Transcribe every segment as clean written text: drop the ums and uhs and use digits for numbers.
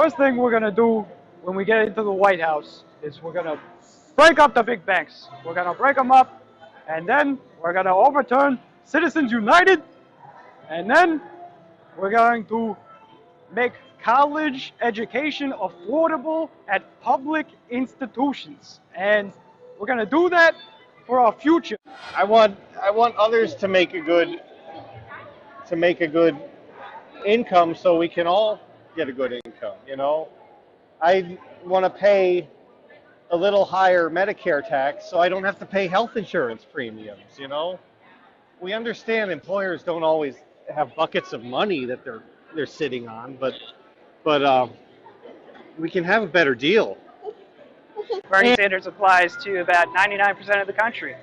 First thing we're going to do when we get into the White House is we're going to break up the big banks. We're going to break them up, and then we're going to overturn Citizens United, and then we're going to make college education affordable at public institutions. And we're going to do that for our future. I want others to make a good income so we can all get a good income, you know. I want to pay a little higher Medicare tax so I don't have to pay health insurance premiums, you know. We understand employers don't always have buckets of money that they're sitting on, but we can have a better deal. Bernie Sanders applies to about 99% of the country.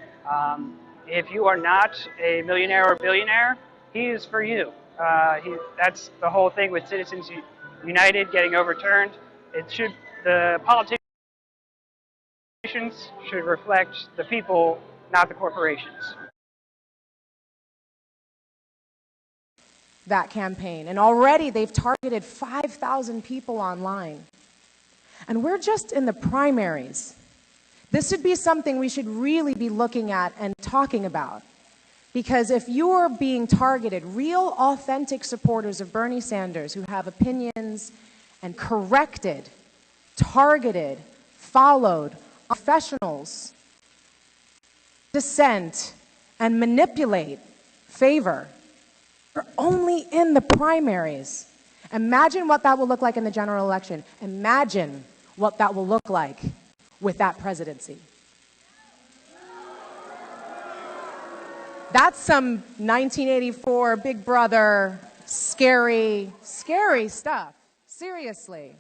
If you are not a millionaire or billionaire, he is for you. That's the whole thing with Citizens United getting overturned. The politicians should reflect the people, not the corporations. That campaign, and already they've targeted 5,000 people online. And we're just in the primaries. This should be something we should really be looking at and talking about. Because if you're being targeted, real, authentic supporters of Bernie Sanders who have opinions and corrected, targeted, followed professionals, dissent, and manipulate favor, are only in the primaries. Imagine what that will look like in the general election. Imagine what that will look like with that presidency. That's some 1984 Big Brother, scary, scary stuff. Seriously.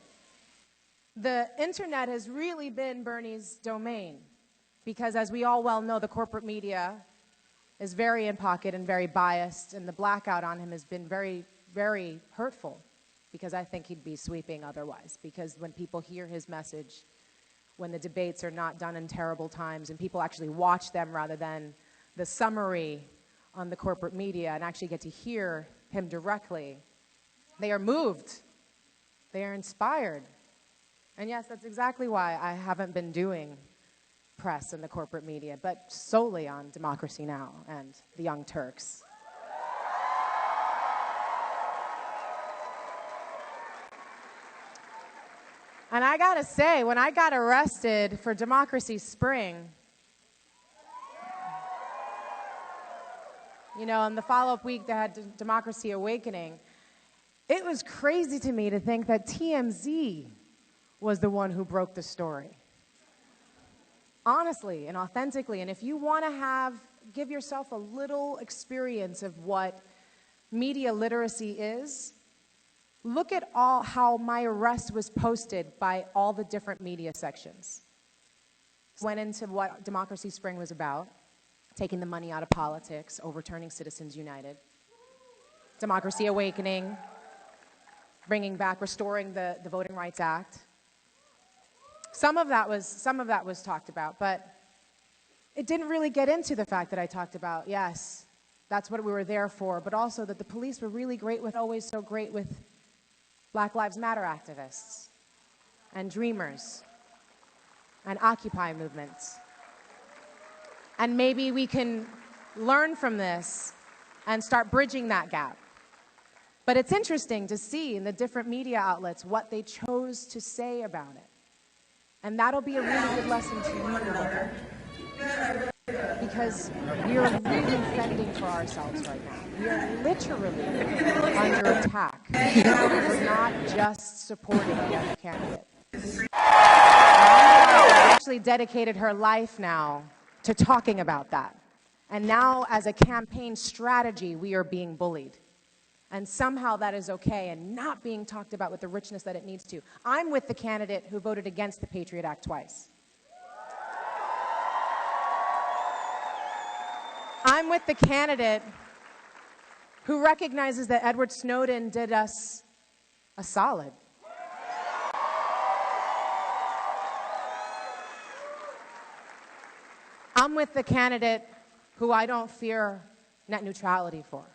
The internet has really been Bernie's domain because, as we all well know, the corporate media is very in pocket and very biased, and the blackout on him has been very, very hurtful. Because I think he'd be sweeping otherwise. Because when people hear his message, when the debates are not done in terrible times and people actually watch them rather than the summary on the corporate media and actually get to hear him directly, they are moved. They are inspired. And yes, that's exactly why I haven't been doing press in the corporate media, but solely on Democracy Now! And the Young Turks. And I gotta say, when I got arrested for Democracy Spring, you know, in the follow-up week they had Democracy Awakening, it was crazy to me to think that TMZ was the one who broke the story. Honestly and authentically, and if you want to give yourself a little experience of what media literacy is, look at how my arrest was posted by all the different media sections. Went into what Democracy Spring was about, taking the money out of politics, overturning Citizens United, Democracy Awakening, restoring the Voting Rights Act. Some of that was talked about, but it didn't really get into the fact that I talked about, yes, that's what we were there for, but also that the police were really great with, always so great with Black Lives Matter activists and dreamers and Occupy movements. And maybe we can learn from this and start bridging that gap. But it's interesting to see in the different media outlets what they chose to say about it. And that'll be a really good lesson to you. Because we are really fending for ourselves right now. We are literally under attack. We're not just supporting the other candidate. She actually dedicated her life now to talking about that. And now, as a campaign strategy, we are being bullied. And somehow that is okay and not being talked about with the richness that it needs to. I'm with the candidate who voted against the Patriot Act twice. I'm with the candidate who recognizes that Edward Snowden did us a solid. I'm with the candidate who I don't fear net neutrality for.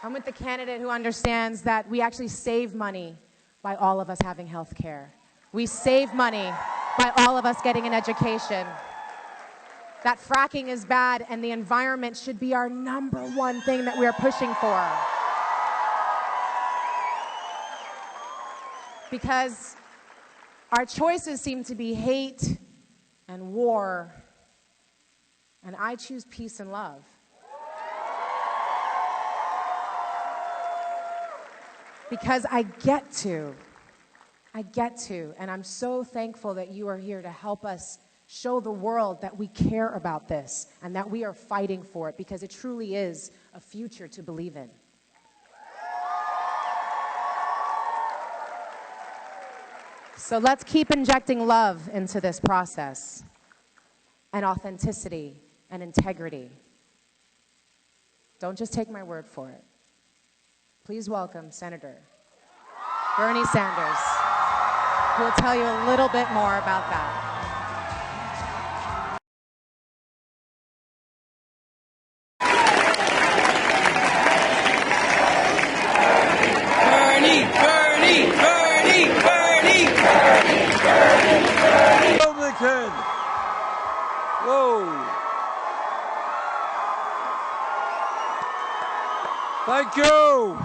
I'm with the candidate who understands that we actually save money by all of us having health care. We save money by all of us getting an education. That fracking is bad and the environment should be our #1 thing that we are pushing for. Because our choices seem to be hate and war, and I choose peace and love. Because I get to, and I'm so thankful that you are here to help us show the world that we care about this and that we are fighting for it, because it truly is a future to believe in. So let's keep injecting love into this process, and authenticity and integrity. Don't just take my word for it. Please welcome Senator Bernie Sanders, who will tell you a little bit more about that. Wilmington. Whoa. Thank you.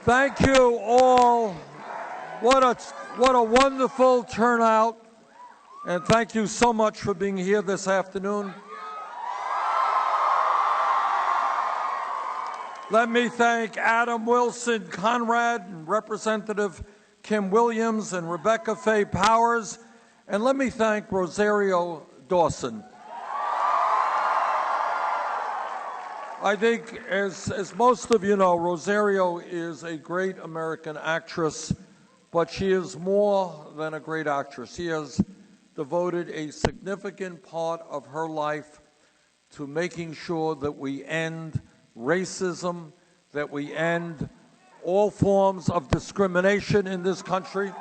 Thank you all. What a wonderful turnout. And thank you so much for being here this afternoon. Let me thank Adam Wilson Conrad and Representative Kim Williams and Rebecca Faye Powers. And let me thank Rosario Dawson. I think, as most of you know, Rosario is a great American actress, but she is more than a great actress. She has devoted a significant part of her life to making sure that we end racism, that we end all forms of discrimination in this country.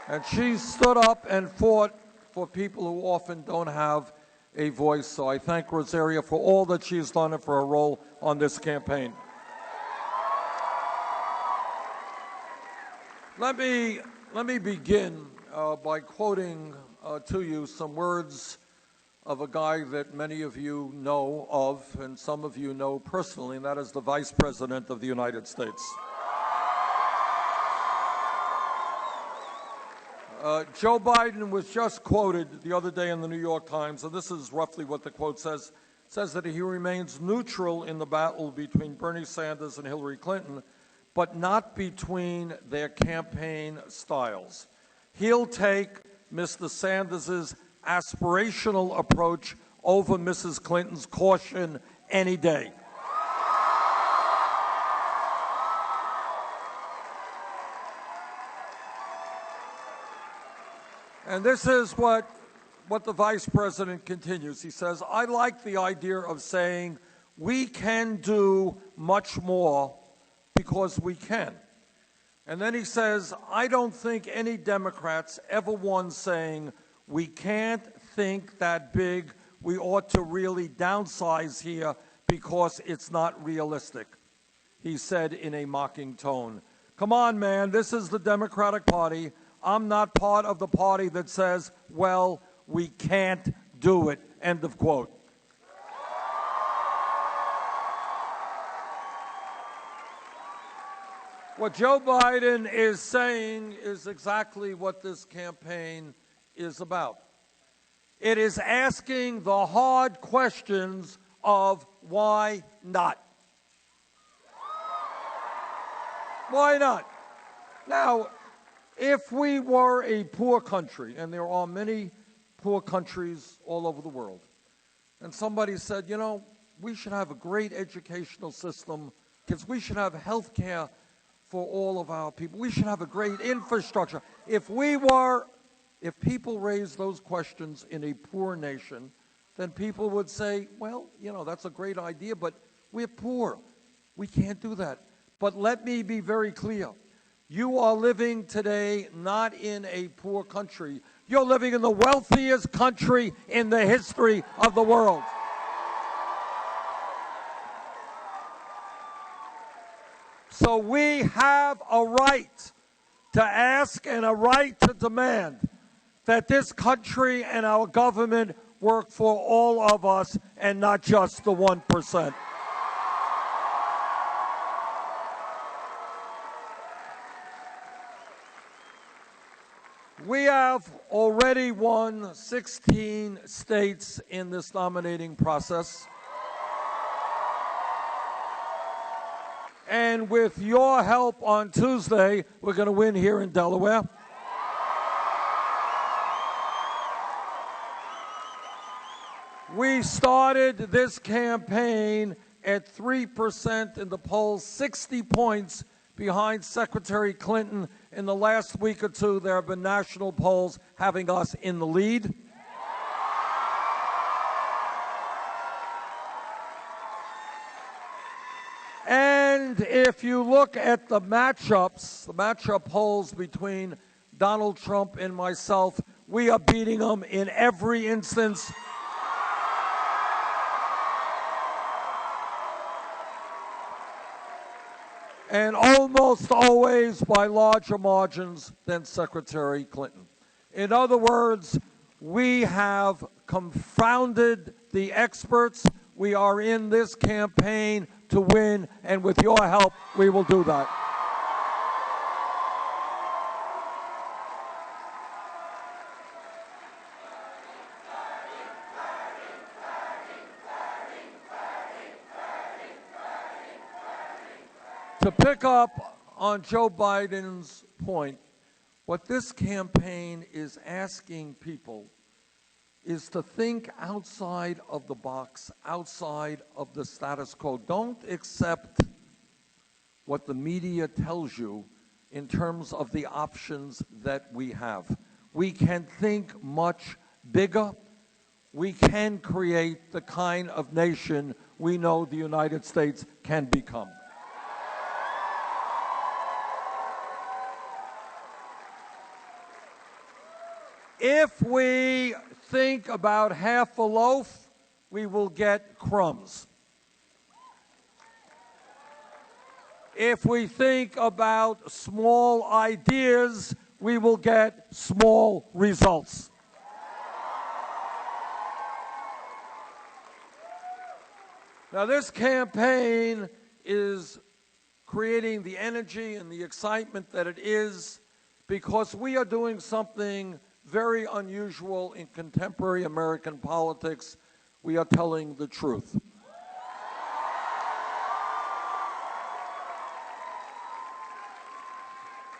And she stood up and fought for people who often don't have a voice. So I thank Rosario for all that she's done and for her role on this campaign. Let me begin by quoting to you some words of a guy that many of you know of and some of you know personally, and that is the Vice President of the United States. Joe Biden was just quoted the other day in the New York Times, and this is roughly what the quote says. It says that he remains neutral in the battle between Bernie Sanders and Hillary Clinton, but not between their campaign styles. He'll take Mr. Sanders's aspirational approach over Mrs. Clinton's caution any day. And this is what the Vice President continues. He says, I like the idea of saying we can do much more because we can. And then he says, I don't think any Democrats ever won saying we can't think that big, we ought to really downsize here because it's not realistic. He said in a mocking tone. Come on, man, this is the Democratic Party. I'm not part of the party that says, well, we can't do it, end of quote. What Joe Biden is saying is exactly what this campaign is about. It is asking the hard questions of why not? Why not? Now, if we were a poor country, and there are many poor countries all over the world, and somebody said, you know, we should have a great educational system, because we should have health care for all of our people. We should have a great infrastructure. If people raised those questions in a poor nation, then people would say, well, you know, that's a great idea, but we're poor. We can't do that. But let me be very clear. You are living today not in a poor country. You're living in the wealthiest country in the history of the world. So we have a right to ask and a right to demand that this country and our government work for all of us and not just the 1%. We have already won 16 states in this nominating process. And with your help on Tuesday, we're going to win here in Delaware. We started this campaign at 3% in the polls, 60 points behind Secretary Clinton. In the last week or two, there have been national polls having us in the lead. And if you look at the matchups, the matchup polls between Donald Trump and myself, we are beating them in every instance. And almost always by larger margins than Secretary Clinton. In other words, we have confounded the experts. We are in this campaign to win, and with your help, we will do that. To pick up on Joe Biden's point, what this campaign is asking people is to think outside of the box, outside of the status quo. Don't accept what the media tells you in terms of the options that we have. We can think much bigger. We can create the kind of nation we know the United States can become. If we think about half a loaf, we will get crumbs. If we think about small ideas, we will get small results. Now, this campaign is creating the energy and the excitement that it is because we are doing something very unusual in contemporary American politics. We are telling the truth.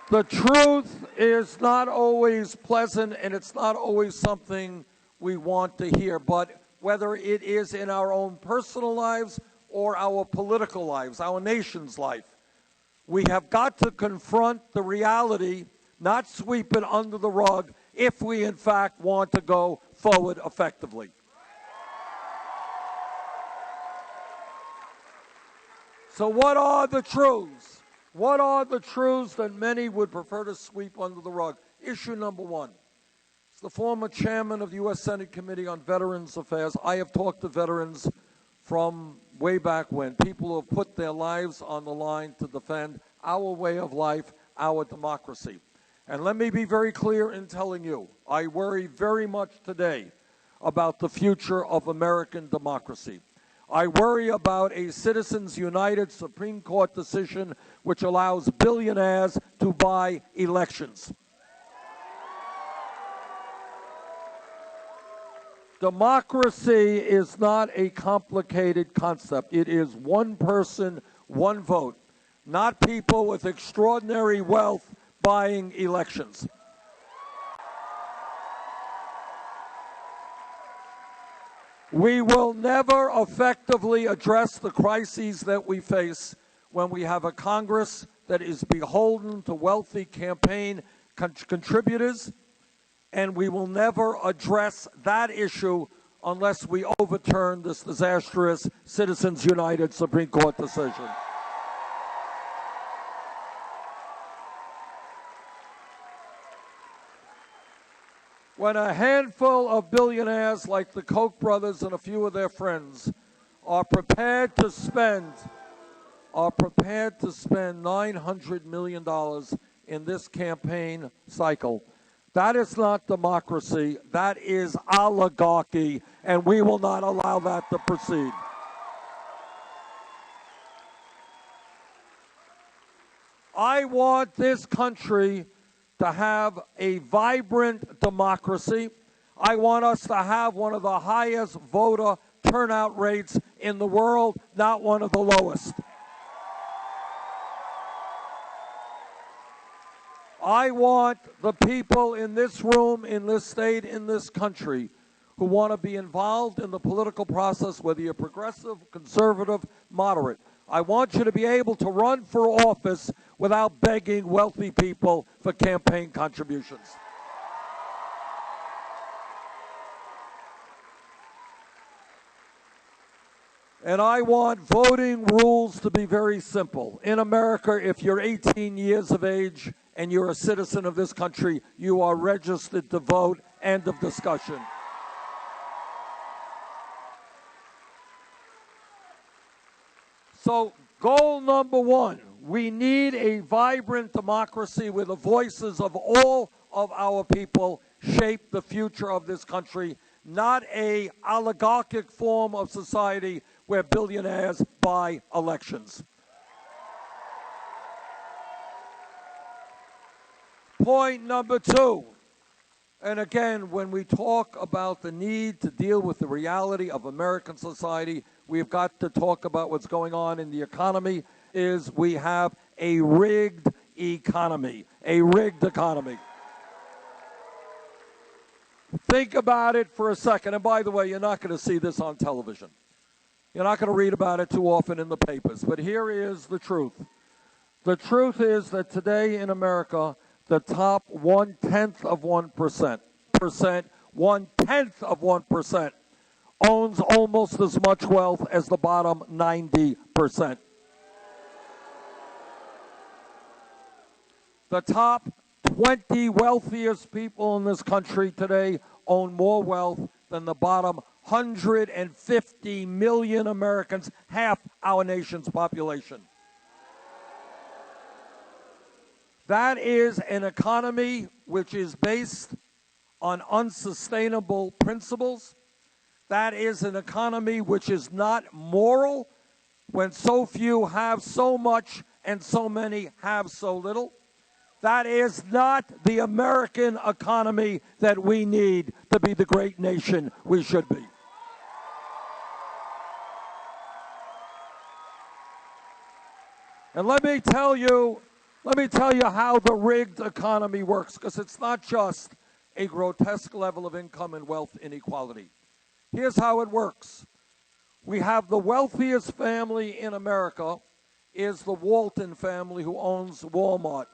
The truth is not always pleasant, and it's not always something we want to hear, but whether it is in our own personal lives or our political lives, our nation's life, we have got to confront the reality, not sweep it under the rug, if we, in fact, want to go forward effectively. So what are the truths? What are the truths that many would prefer to sweep under the rug? Issue number one. As the former chairman of the U.S. Senate Committee on Veterans Affairs, I have talked to veterans from way back when, people who have put their lives on the line to defend our way of life, our democracy. And let me be very clear in telling you, I worry very much today about the future of American democracy. I worry about a Citizens United Supreme Court decision which allows billionaires to buy elections. Democracy is not a complicated concept. It is one person, one vote, not people with extraordinary wealth buying elections. We will never effectively address the crises that we face when we have a Congress that is beholden to wealthy campaign contributors, and we will never address that issue unless we overturn this disastrous Citizens United Supreme Court decision. When a handful of billionaires like the Koch brothers and a few of their friends are prepared to spend $900 million in this campaign cycle, that is not democracy, that is oligarchy, and we will not allow that to proceed. I want this country to have a vibrant democracy. I want us to have one of the highest voter turnout rates in the world, not one of the lowest. I want the people in this room, in this state, in this country, who want to be involved in the political process, whether you're progressive, conservative, moderate. I want you to be able to run for office without begging wealthy people for campaign contributions. And I want voting rules to be very simple. In America, if you're 18 years of age and you're a citizen of this country, you are registered to vote. End of discussion. So, goal number one, we need a vibrant democracy where the voices of all of our people shape the future of this country, not a oligarchic form of society where billionaires buy elections. Point number two, and again, when we talk about the need to deal with the reality of American society, we've got to talk about what's going on in the economy, is we have a rigged economy, a rigged economy. Think about it for a second, and by the way, you're not going to see this on television. You're not going to read about it too often in the papers, but here is the truth. The truth is that today in America, the top 1/10 of 1%, 1/10 of 1%, owns almost as much wealth as the bottom 90%. The top 20 wealthiest people in this country today own more wealth than the bottom 150 million Americans, half our nation's population. That is an economy which is based on unsustainable principles. That is an economy which is not moral when so few have so much and so many have so little. That is not the American economy that we need to be the great nation we should be. And let me tell you how the rigged economy works, because it's not just a grotesque level of income and wealth inequality. Here's how it works. We have the wealthiest family in America is the Walton family, who owns Walmart.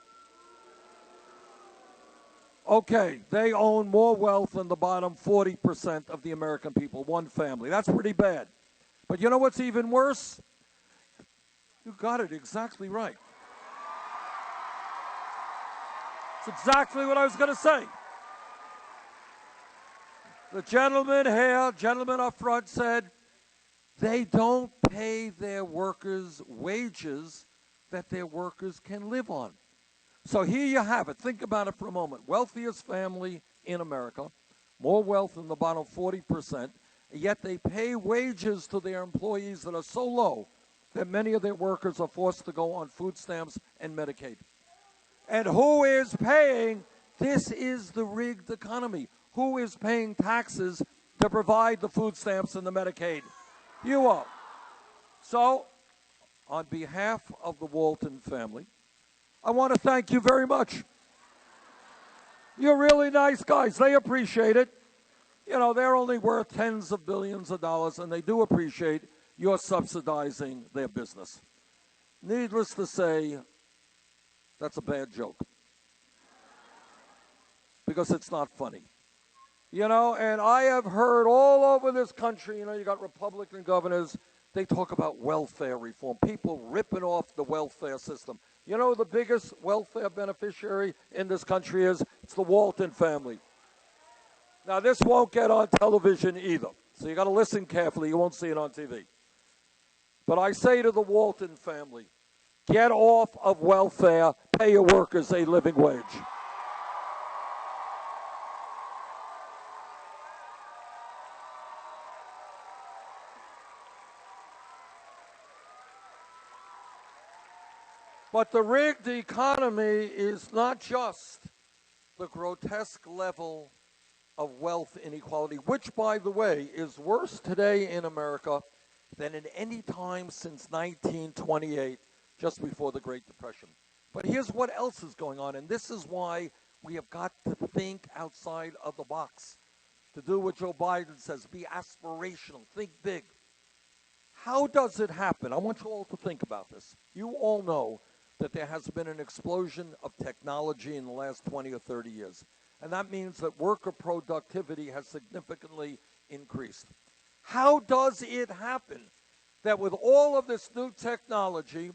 Okay, they own more wealth than the bottom 40% of the American people, one family. That's pretty bad. But you know what's even worse? You got it exactly right. It's exactly what I was going to say. The gentleman up front said, they don't pay their workers wages that their workers can live on. So here you have it. Think about it for a moment. Wealthiest family in America, more wealth than the bottom 40%, yet they pay wages to their employees that are so low that many of their workers are forced to go on food stamps and Medicaid. And who is paying? This is the rigged economy. Who is paying taxes to provide the food stamps and the Medicaid? You are. So, on behalf of the Walton family, I want to thank you very much. You're really nice guys. They appreciate it. You know, they're only worth tens of billions of dollars, and they do appreciate your subsidizing their business. Needless to say, that's a bad joke, because it's not funny. You know, and I have heard all over this country, you know, you got Republican governors, they talk about welfare reform, people ripping off the welfare system. You know, the biggest welfare beneficiary in this country is? It's the Walton family. Now, this won't get on television either, so you got to listen carefully. You won't see it on TV. But I say to the Walton family, get off of welfare, pay your workers a living wage. But the rigged economy is not just the grotesque level of wealth inequality, which, by the way, is worse today in America than at any time since 1928, just before the Great Depression. But here's what else is going on, and this is why we have got to think outside of the box, to do what Joe Biden says, be aspirational, think big. How does it happen? I want you all to think about this. You all know that there has been an explosion of technology in the last 20 or 30 years. And that means that worker productivity has significantly increased. How does it happen that with all of this new technology,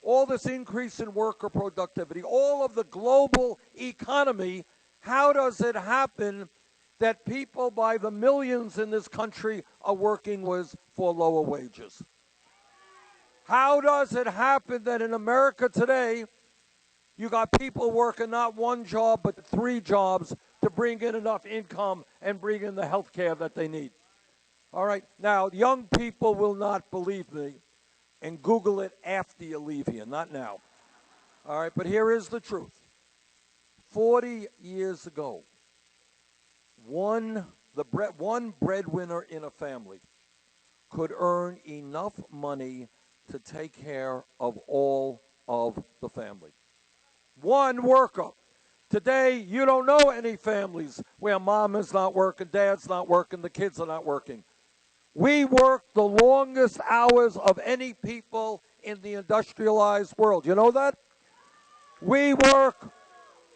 all this increase in worker productivity, all of the global economy, how does it happen that people by the millions in this country are working for lower wages? How does it happen that in America today, you got people working not one job, but 3 jobs to bring in enough income and bring in the health care that they need? All right. Now, young people will not believe me, and Google it after you leave here, not now. All right. But here is the truth. 40 years ago, one breadwinner in a family could earn enough money to take care of all of the family. One worker. Today, you don't know any families where mom is not working, dad's not working, the kids are not working. We work the longest hours of any people in the industrialized world. You know that? We work,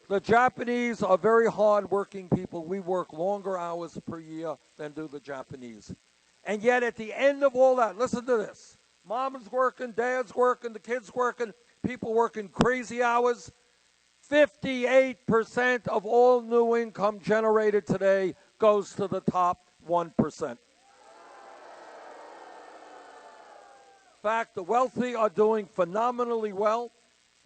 the Japanese are very hard-working people. We work longer hours per year than do the Japanese. And yet at the end of all that, listen to this. Mom's working, dad's working, the kids working, people working crazy hours. 58% of all new income generated today goes to the top 1%. In fact, the wealthy are doing phenomenally well.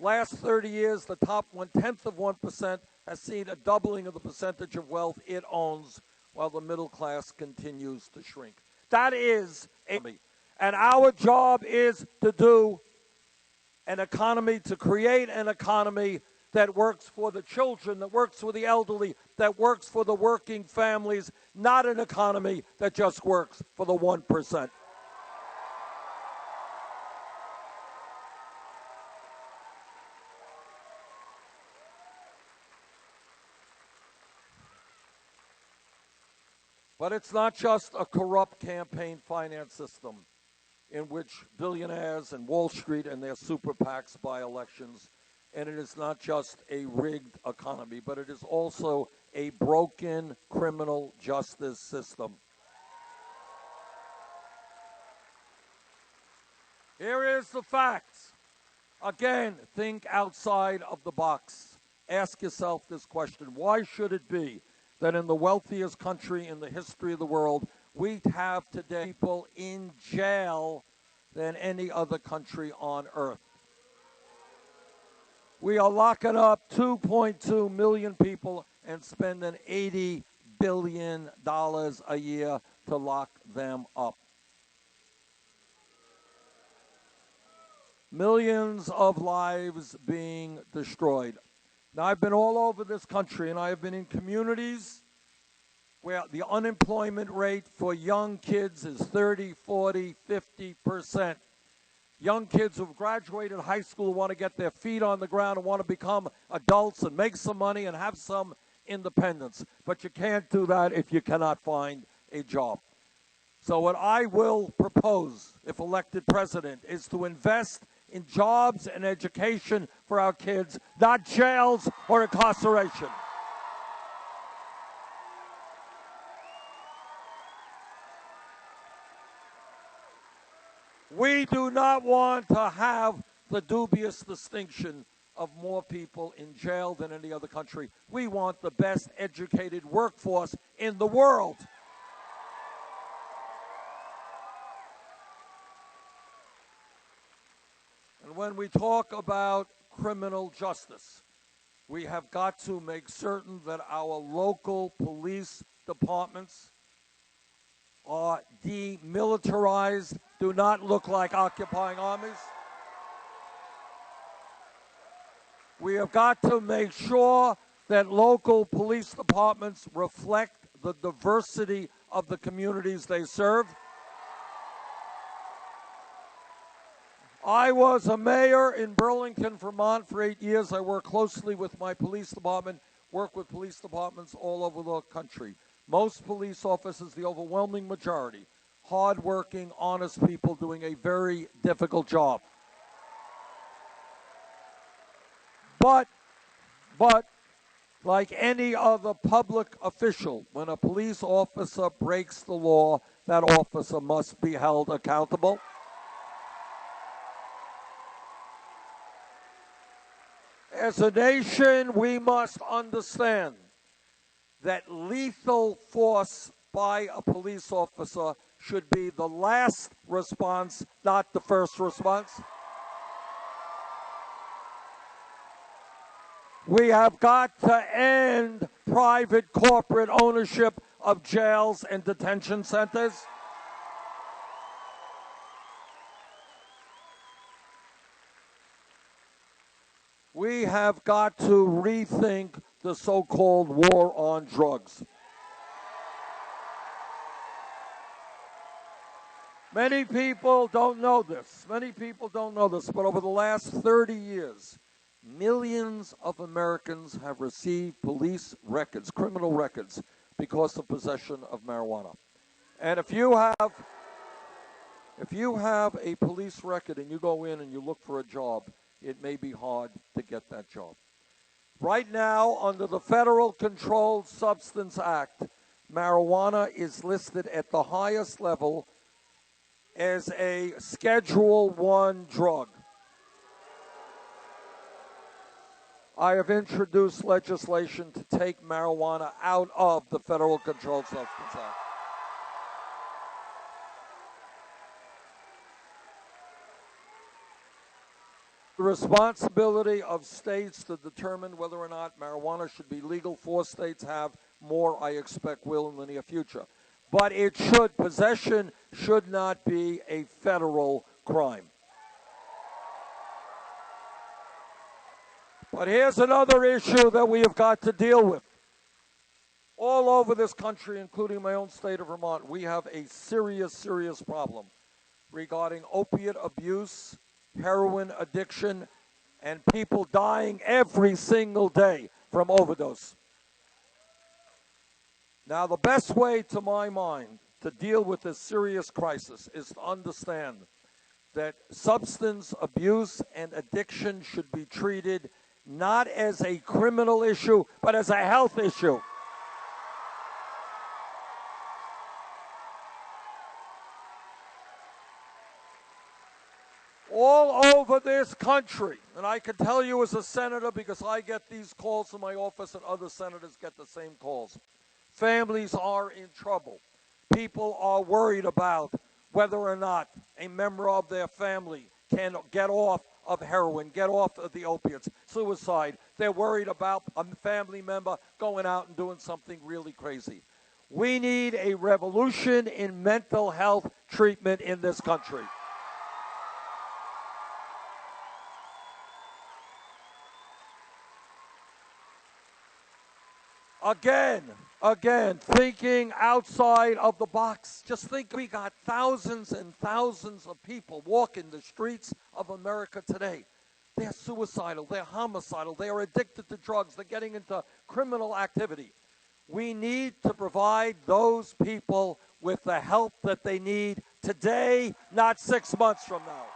Last 30 years, the top 0.1% has seen a doubling of the percentage of wealth it owns, while the middle class continues to shrink. That is economy. And our job is to do an economy, to create an economy that works for the children, that works for the elderly, that works for the working families, not an economy that just works for the 1%. But it's not just a corrupt campaign finance system in which billionaires and Wall Street and their super PACs buy elections. And it is not just a rigged economy, but it is also a broken criminal justice system. Here is the facts. Again, think outside of the box. Ask yourself this question. Why should it be that in the wealthiest country in the history of the world, we have today people in jail than any other country on earth? We are locking up 2.2 million people and spending $80 billion a year to lock them up. Millions of lives being destroyed. Now, I've been all over this country, and I have been in communities where the unemployment rate for young kids is 30, 40, 50%. Young kids who've graduated high school want to get their feet on the ground and want to become adults and make some money and have some independence. But you can't do that if you cannot find a job. So what I will propose, if elected president, is to invest in jobs and education for our kids, not jails or incarceration. We do not want to have the dubious distinction of more people in jail than any other country. We want the best educated workforce in the world. And when we talk about criminal justice, we have got to make certain that our local police departments are demilitarized, do not look like occupying armies. We have got to make sure that local police departments reflect the diversity of the communities they serve. I was a mayor in Burlington, Vermont for 8 years. I worked closely with my police department, work with police departments all over the country. Most police officers, the overwhelming majority, hardworking, honest people doing a very difficult job. But, like any other public official, when a police officer breaks the law, that officer must be held accountable. As a nation, we must understand that lethal force by a police officer should be the last response, not the first response. We have got to end private corporate ownership of jails and detention centers. We have got to rethink the so-called war on drugs. Many people don't know this. Many people don't know this, but over the last 30 years, millions of Americans have received police records, criminal records, because of possession of marijuana. And if you have a police record and you go in and you look for a job, it may be hard to get that job. Right now, under the Federal Controlled Substance Act, marijuana is listed at the highest level as a Schedule I drug. I have introduced legislation to take marijuana out of the Federal Controlled Substance Act. The responsibility of states to determine whether or not marijuana should be legal. 4 states have, more I expect will in the near future. But possession should not be a federal crime. But here's another issue that we have got to deal with. All over this country, including my own state of Vermont, we have a serious, serious problem regarding opiate abuse, heroin addiction, and people dying every single day from overdose. Now, the best way, to my mind, to deal with this serious crisis is to understand that substance abuse and addiction should be treated not as a criminal issue, but as a health issue. All over this country, and I can tell you as a senator because I get these calls in my office and other senators get the same calls. Families are in trouble. People are worried about whether or not a member of their family can get off of heroin, get off of the opiates, suicide. They're worried about a family member going out and doing something really crazy. We need a revolution in mental health treatment in this country. Again, thinking outside of the box. Just think, we got thousands and thousands of people walking the streets of America today. They're suicidal, they're homicidal, they are addicted to drugs, they're getting into criminal activity. We need to provide those people with the help that they need today, not 6 months from now.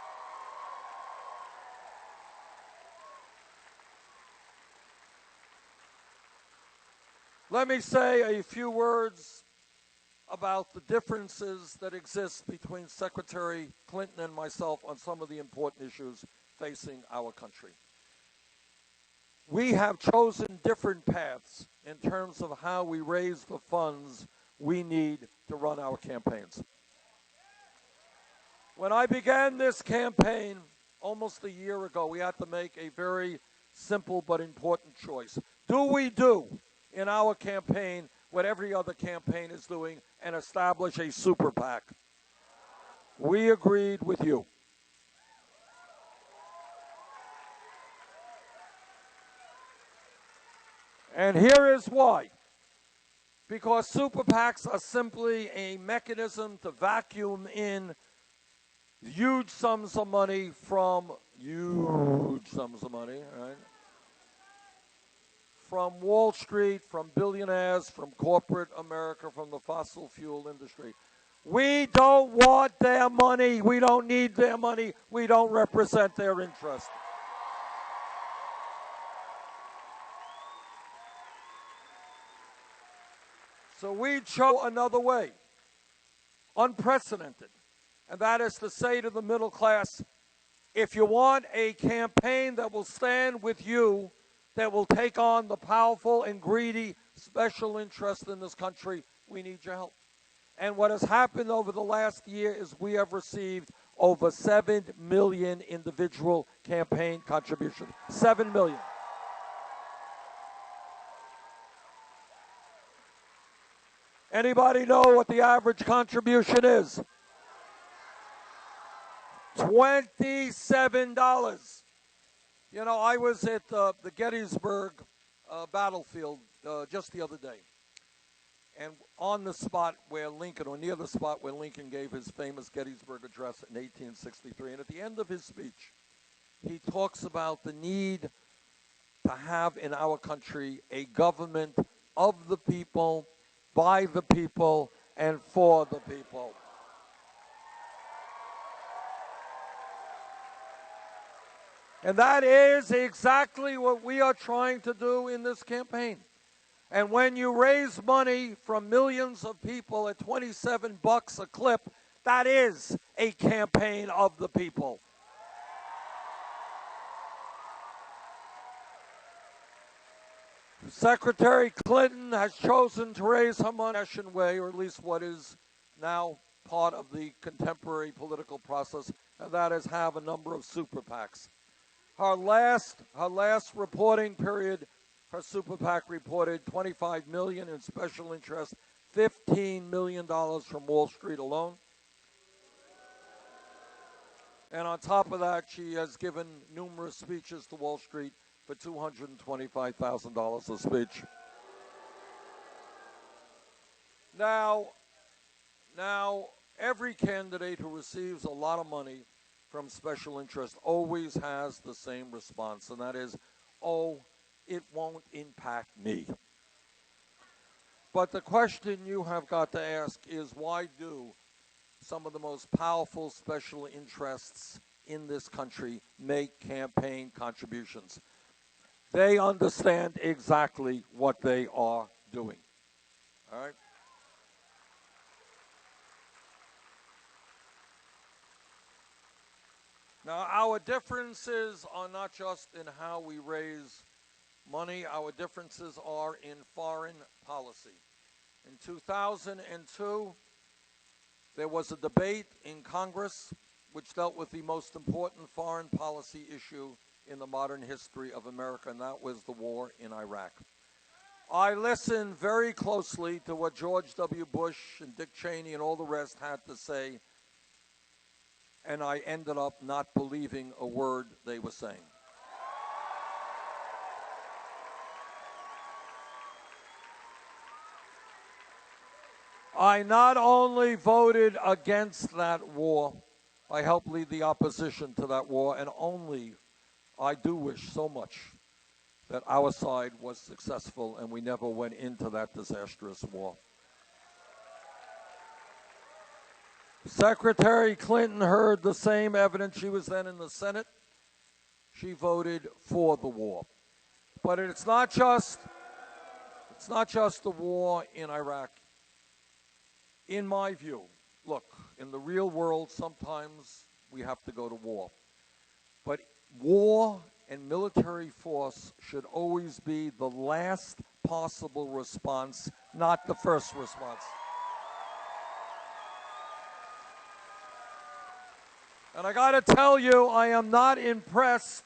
Let me say a few words about the differences that exist between Secretary Clinton and myself on some of the important issues facing our country. We have chosen different paths in terms of how we raise the funds we need to run our campaigns. When I began this campaign almost a year ago, we had to make a very simple but important choice. Do we do in our campaign what every other campaign is doing and establish a super PAC? We agreed with you. And here is why. Because super PACs are simply a mechanism to vacuum in huge sums of money from right? From Wall Street, from billionaires, from corporate America, from the fossil fuel industry. We don't want their money. We don't need their money. We don't represent their interest. So we chose another way, unprecedented, and that is to say to the middle class, if you want a campaign that will stand with you, that will take on the powerful and greedy special interest in this country, we need your help. And what has happened over the last year is we have received over 7 million individual campaign contributions. 7 million. Anybody know what the average contribution is? $27. You know, I was at the Gettysburg battlefield just the other day. And on the spot where Lincoln, or near the spot where Lincoln gave his famous Gettysburg Address in 1863. And at the end of his speech, he talks about the need to have in our country a government of the people, by the people, and for the people. And that is exactly what we are trying to do in this campaign. And when you raise money from millions of people at $27 a clip, that is a campaign of the people. Secretary Clinton has chosen to raise her money in a fashion way, or at least what is now part of the contemporary political process, and that is have a number of super PACs. Her last reporting period, her super PAC reported $25 million in special interest, $15 million from Wall Street alone. And on top of that, she has given numerous speeches to Wall Street for $225,000 a speech. Now, every candidate who receives a lot of money from special interest always has the same response, and that is, oh, it won't impact me. But the question you have got to ask is, why do some of the most powerful special interests in this country make campaign contributions? They understand exactly what they are doing. All right? Now, our differences are not just in how we raise money. Our differences are in foreign policy. In 2002, there was a debate in Congress which dealt with the most important foreign policy issue in the modern history of America, and that was the war in Iraq. I listened very closely to what George W. Bush and Dick Cheney and all the rest had to say, and I ended up not believing a word they were saying. I not only voted against that war, I helped lead the opposition to that war, and I do wish so much that our side was successful and we never went into that disastrous war. Secretary Clinton heard the same evidence. She was then in the Senate. She voted for the war. But it's not just the war in Iraq. In my view, look, in the real world, sometimes we have to go to war. But war and military force should always be the last possible response, not the first response. And I got to tell you, I am not impressed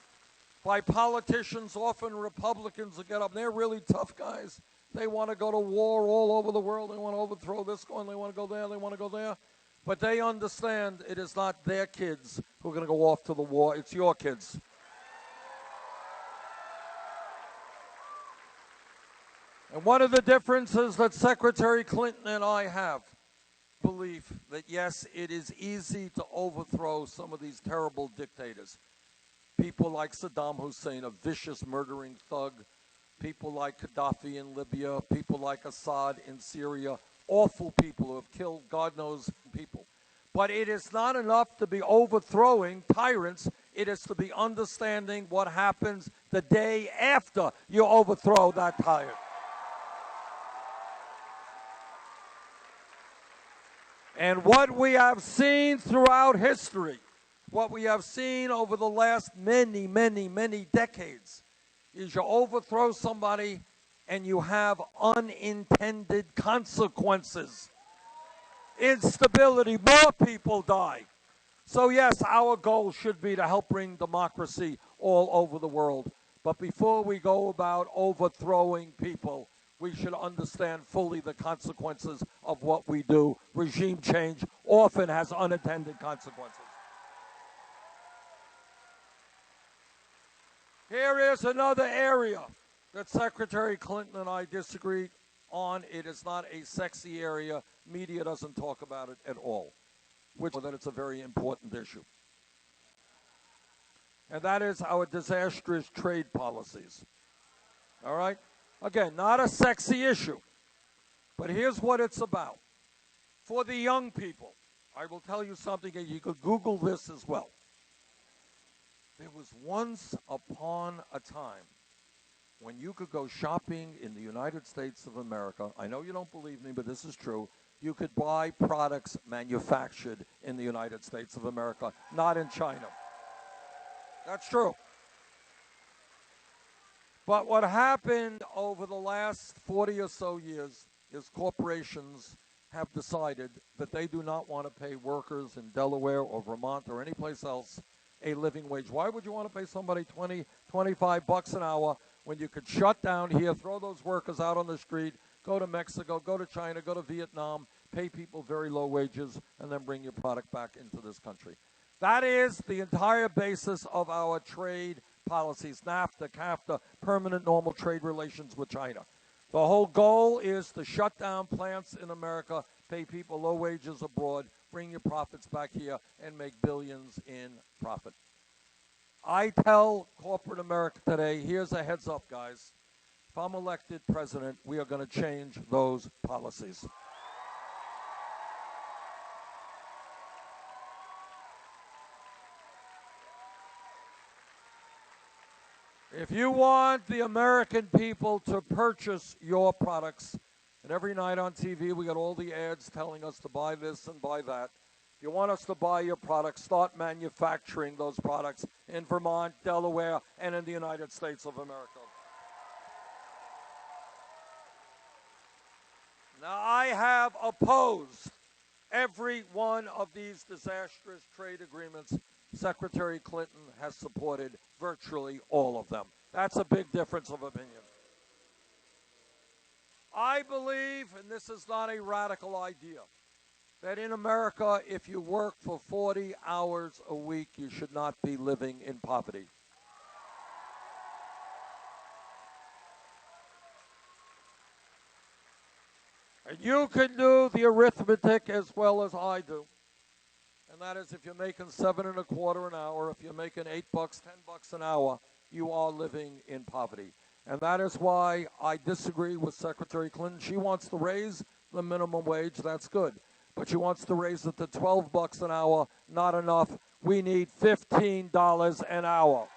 by politicians, often Republicans, that get up. They're really tough guys. They want to go to war all over the world. They want to overthrow this one. They want to go there. They want to go there. But they understand it is not their kids who are going to go off to the war. It's your kids. And one of the differences that Secretary Clinton and I have, belief that, yes, it is easy to overthrow some of these terrible dictators. People like Saddam Hussein, a vicious murdering thug. People like Gaddafi in Libya. People like Assad in Syria. Awful people who have killed God knows people. But it is not enough to be overthrowing tyrants. It is to be understanding what happens the day after you overthrow that tyrant. And what we have seen throughout history, what we have seen over the last many, many, many decades, is you overthrow somebody and you have unintended consequences. Instability, more people die. So yes, our goal should be to help bring democracy all over the world. But before we go about overthrowing people, we should understand fully the consequences of what we do. Regime change often has unintended consequences. Here is another area that Secretary Clinton and I disagreed on. It is not a sexy area. Media doesn't talk about it at all, which that it's a very important issue. And that is our disastrous trade policies. All right? Again, not a sexy issue, but here's what it's about. For the young people, I will tell you something, and you could Google this as well. There was once upon a time when you could go shopping in the United States of America. I know you don't believe me, but this is true. You could buy products manufactured in the United States of America, not in China. That's true. But what happened over the last 40 or so years is corporations have decided that they do not want to pay workers in Delaware or Vermont or any place else a living wage. Why would you want to pay somebody 20, 25 bucks an hour when you could shut down here, throw those workers out on the street, go to Mexico, go to China, go to Vietnam, pay people very low wages, and then bring your product back into this country? That is the entire basis of our trade policies, NAFTA, CAFTA, permanent normal trade relations with China. The whole goal is to shut down plants in America, pay people low wages abroad, bring your profits back here, and make billions in profit. I tell corporate America today, here's a heads up, guys. If I'm elected president, we are going to change those policies. If you want the American people to purchase your products, and every night on TV we got all the ads telling us to buy this and buy that. If you want us to buy your products, start manufacturing those products in Vermont, Delaware, and in the United States of America. Now, I have opposed every one of these disastrous trade agreements. Secretary Clinton has supported virtually all of them. That's a big difference of opinion. I believe, and this is not a radical idea, that in America, if you work for 40 hours a week, you should not be living in poverty. And you can do the arithmetic as well as I do. And that is, if you're making $7.25 an hour, if you're making $8, $10 an hour, you are living in poverty. And that is why I disagree with Secretary Clinton. She wants to raise the minimum wage. That's good. But she wants to raise it to $12 an hour. Not enough. We need $15 an hour.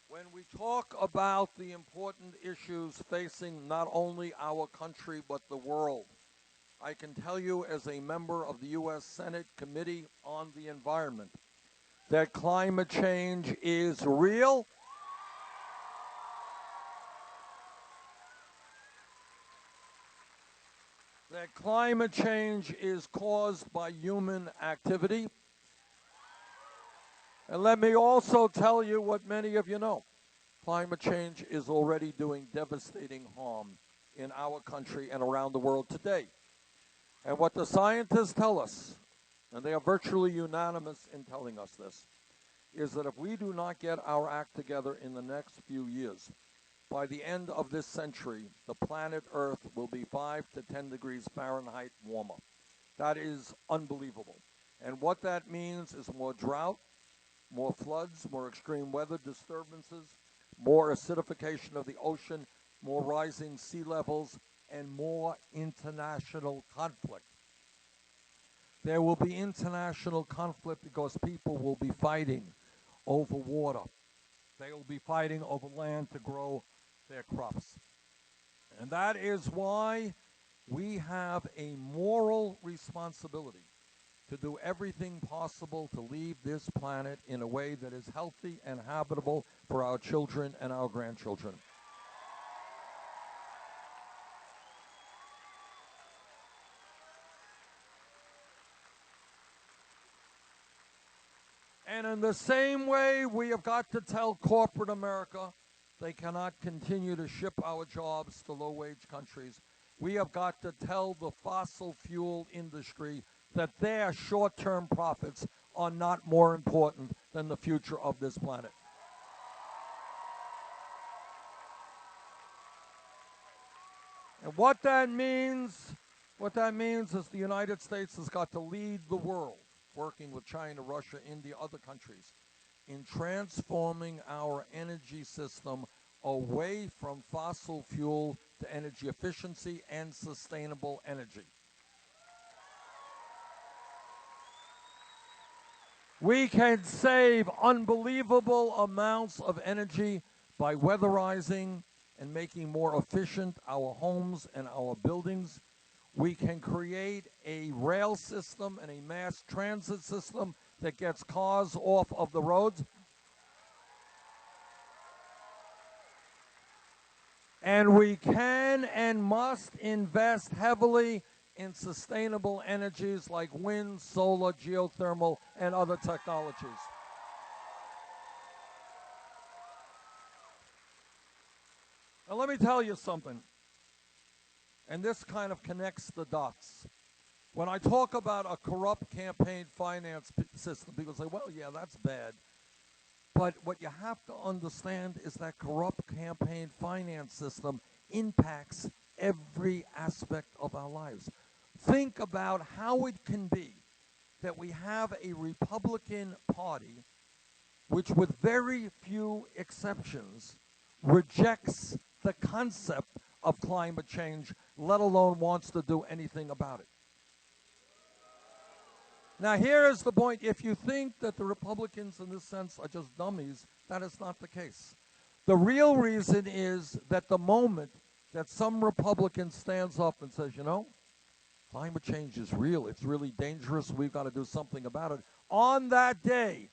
When we talk about the important issues facing not only our country but the world, I can tell you as a member of the U.S. Senate Committee on the Environment that climate change is real. That climate change is caused by human activity. And let me also tell you what many of you know. Climate change is already doing devastating harm in our country and around the world today. And what the scientists tell us, and they are virtually unanimous in telling us this, is that if we do not get our act together in the next few years, by the end of this century, the planet Earth will be 5 to 10 degrees Fahrenheit warmer. That is unbelievable. And what that means is more drought, more floods, more extreme weather disturbances, more acidification of the ocean, more rising sea levels, and more international conflict. There will be international conflict because people will be fighting over water. They will be fighting over land to grow their crops. And that is why we have a moral responsibility to do everything possible to leave this planet in a way that is healthy and habitable for our children and our grandchildren. And in the same way, we have got to tell corporate America they cannot continue to ship our jobs to low-wage countries. We have got to tell the fossil fuel industry that their short-term profits are not more important than the future of this planet. And what that means is the United States has got to lead the world, working with China, Russia, India, other countries, in transforming our energy system away from fossil fuel to energy efficiency and sustainable energy. We can save unbelievable amounts of energy by weatherizing and making more efficient our homes and our buildings. We can create a rail system and a mass transit system that gets cars off of the roads. And we can and must invest heavily in sustainable energies like wind, solar, geothermal, and other technologies. Now let me tell you something, and this kind of connects the dots. When I talk about a corrupt campaign finance system, people say, well, yeah, that's bad. But what you have to understand is that corrupt campaign finance system impacts every aspect of our lives. Think about how it can be that we have a Republican Party which, with very few exceptions, rejects the concept of climate change, let alone wants to do anything about it. Now, here is the point. If you think that the Republicans in this sense are just dummies, that is not the case. The real reason is that the moment that some Republican stands up and says, you know, climate change is real, it's really dangerous, we've got to do something about it, on that day,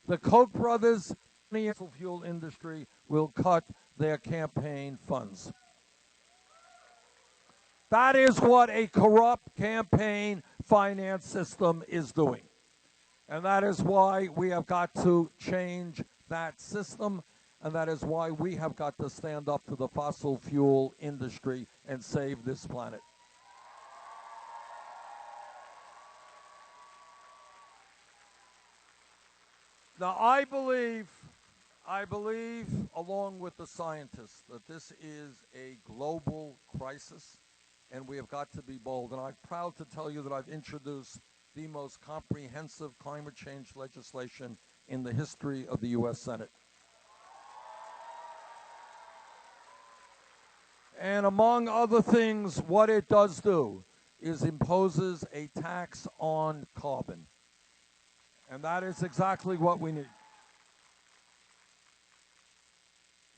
the Koch brothers and the fossil fuel industry will cut their campaign funds. That is what a corrupt campaign finance system is doing. And that is why we have got to change that system, and that is why we have got to stand up to the fossil fuel industry and save this planet. Now, I believe, along with the scientists, that this is a global crisis, and we have got to be bold. And I'm proud to tell you that I've introduced the most comprehensive climate change legislation in the history of the U.S. Senate. And among other things, what it does do is imposes a tax on carbon. And that is exactly what we need.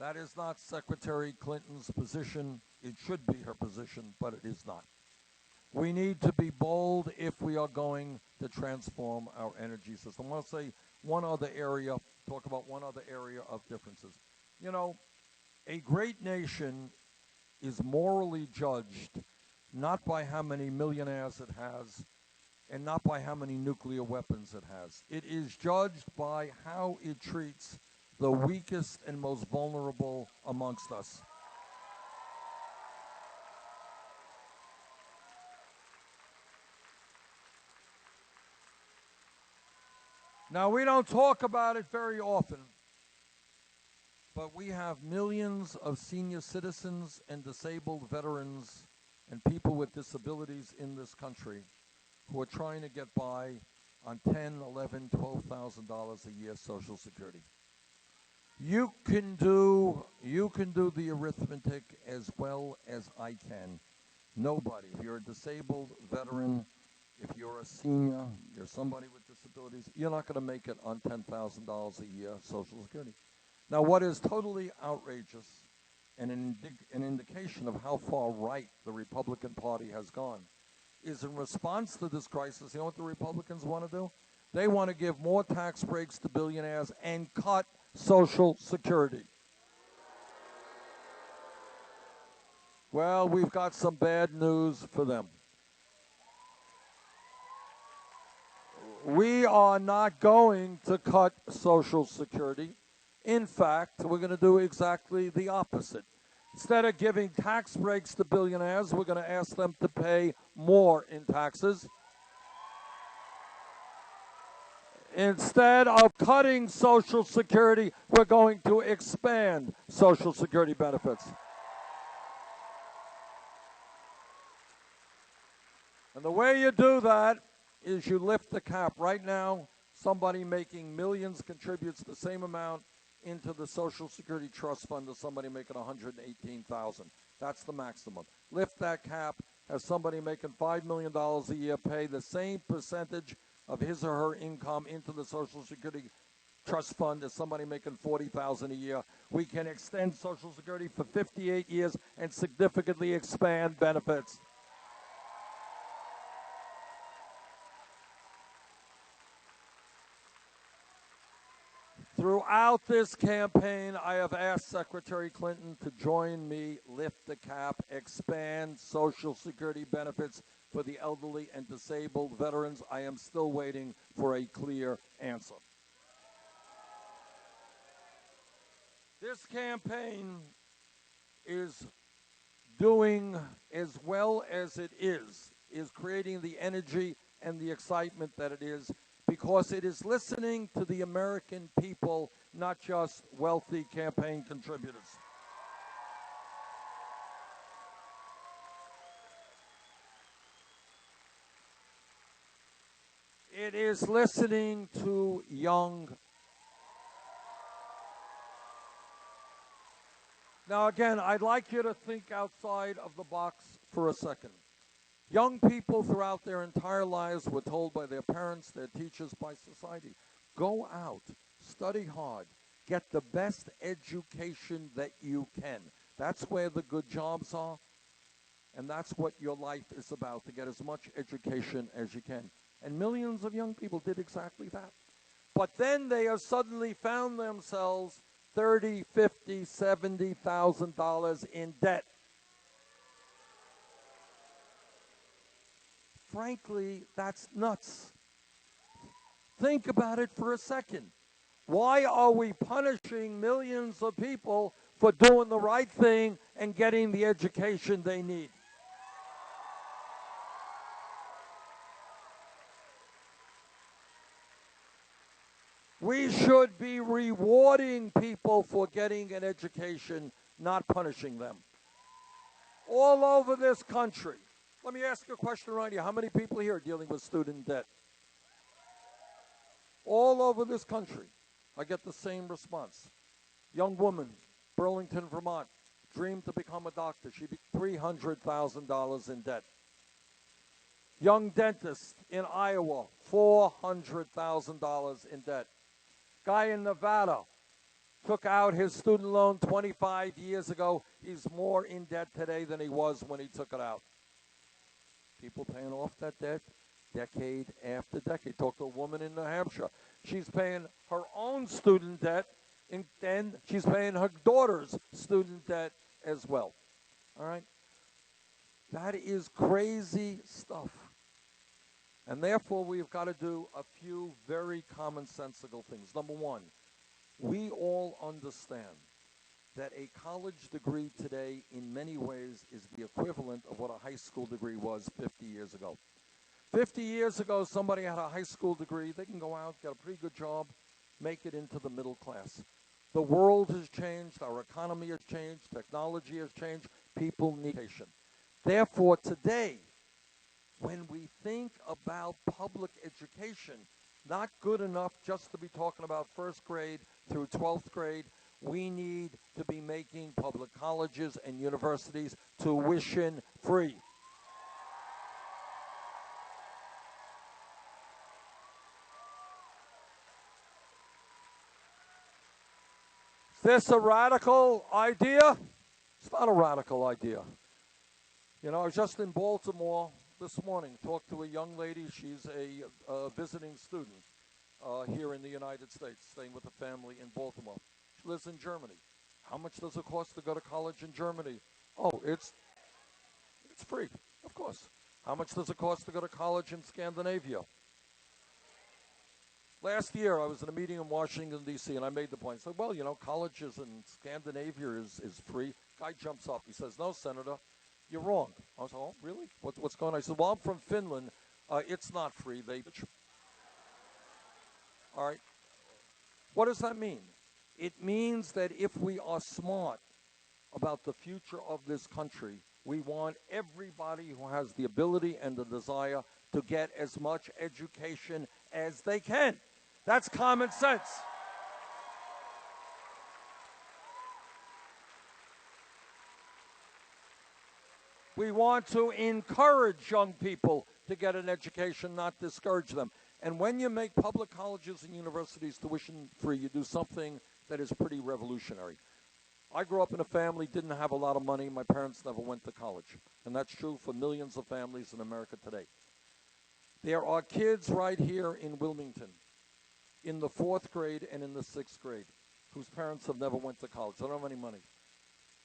That is not Secretary Clinton's position. It should be her position, but it is not. We need to be bold if we are going to transform our energy system. I want to say one other area, talk about one other area of differences. You know, a great nation is morally judged not by how many millionaires it has and not by how many nuclear weapons it has. It is judged by how it treats the weakest and most vulnerable amongst us. Now, we don't talk about it very often, but we have millions of senior citizens and disabled veterans and people with disabilities in this country who are trying to get by on $10,000, $11,000, $12,000 a year Social Security. You can do the arithmetic as well as I can. Nobody, if you're a disabled veteran, if you're a senior, you're somebody with disabilities, you're not going to make it on $10,000 a year Social Security. Now, what is totally outrageous and an indication of how far right the Republican Party has gone is in response to this crisis, you know what the Republicans want to do? They want to give more tax breaks to billionaires and cut Social Security. Well, we've got some bad news for them. We are not going to cut Social Security. In fact, we're going to do exactly the opposite. Instead of giving tax breaks to billionaires, we're going to ask them to pay more in taxes. Instead of cutting Social Security, we're going to expand Social Security benefits. And the way you do that is you lift the cap. Right now, somebody making millions contributes the same amount into the Social Security Trust Fund as somebody making $118,000. That's the maximum. Lift that cap, have somebody making $5 million a year pay the same percentage of his or her income into the Social Security Trust Fund as somebody making $40,000 a year. We can extend Social Security for 58 years and significantly expand benefits. Throughout this campaign, I have asked Secretary Clinton to join me, lift the cap, expand Social Security benefits for the elderly and disabled veterans. I am still waiting for a clear answer. This campaign is doing as well as it is creating the energy and the excitement that it is, because it is listening to the American people, not just wealthy campaign contributors. It is listening to young. Now, again, I'd like you to think outside of the box for a second. Young people throughout their entire lives were told by their parents, their teachers, by society, go out, study hard, get the best education that you can. That's where the good jobs are, and that's what your life is about, to get as much education as you can. And millions of young people did exactly that. But then they have suddenly found themselves $30,000, $50,000, $70,000 in debt. Frankly, that's nuts. Think about it for a second. Why are we punishing millions of people for doing the right thing and getting the education they need? We should be rewarding people for getting an education, not punishing them. All over this country. Let me ask you a question right here. How many people here are dealing with student debt? All over this country, I get the same response. Young woman, Burlington, Vermont, dreamed to become a doctor. She became $300,000 in debt. Young dentist in Iowa, $400,000 in debt. Guy in Nevada took out his student loan 25 years ago. He's more in debt today than he was when he took it out. People paying off that debt decade after decade. Talk to a woman in New Hampshire. She's paying her own student debt, and then she's paying her daughter's student debt as well. All right? That is crazy stuff. And therefore, we've got to do a few very commonsensical things. Number one, we all understand that a college degree today, in many ways, is the equivalent of what a high school degree was 50 years ago. 50 years ago, somebody had a high school degree. They can go out, get a pretty good job, make it into the middle class. The world has changed. Our economy has changed. Technology has changed. People need education. Therefore, today, when we think about public education, not good enough just to be talking about first grade through 12th grade. We need to be making public colleges and universities tuition free. Is this a radical idea? It's not a radical idea. You know, I was just in Baltimore this morning, talked to a young lady. She's a visiting student here in the United States, staying with a family in Baltimore. She lives in Germany. How much does it cost to go to college in Germany? Oh, it's free, of course. How much does it cost to go to college in Scandinavia? Last year, I was in a meeting in Washington, D.C., and I made the point. I said, well, you know, colleges in Scandinavia is free. Guy jumps up. He says, no, Senator, you're wrong. I was like, oh, really? What's going on? I said, well, I'm from Finland. It's not free. All right. What does that mean? It means that if we are smart about the future of this country, we want everybody who has the ability and the desire to get as much education as they can. That's common sense. We want to encourage young people to get an education, not discourage them. And when you make public colleges and universities tuition free, you do something that is pretty revolutionary. I grew up in a family, didn't have a lot of money. My parents never went to college. And that's true for millions of families in America today. There are kids right here in Wilmington, in the 4th grade and in the 6th grade, whose parents have never went to college. They don't have any money.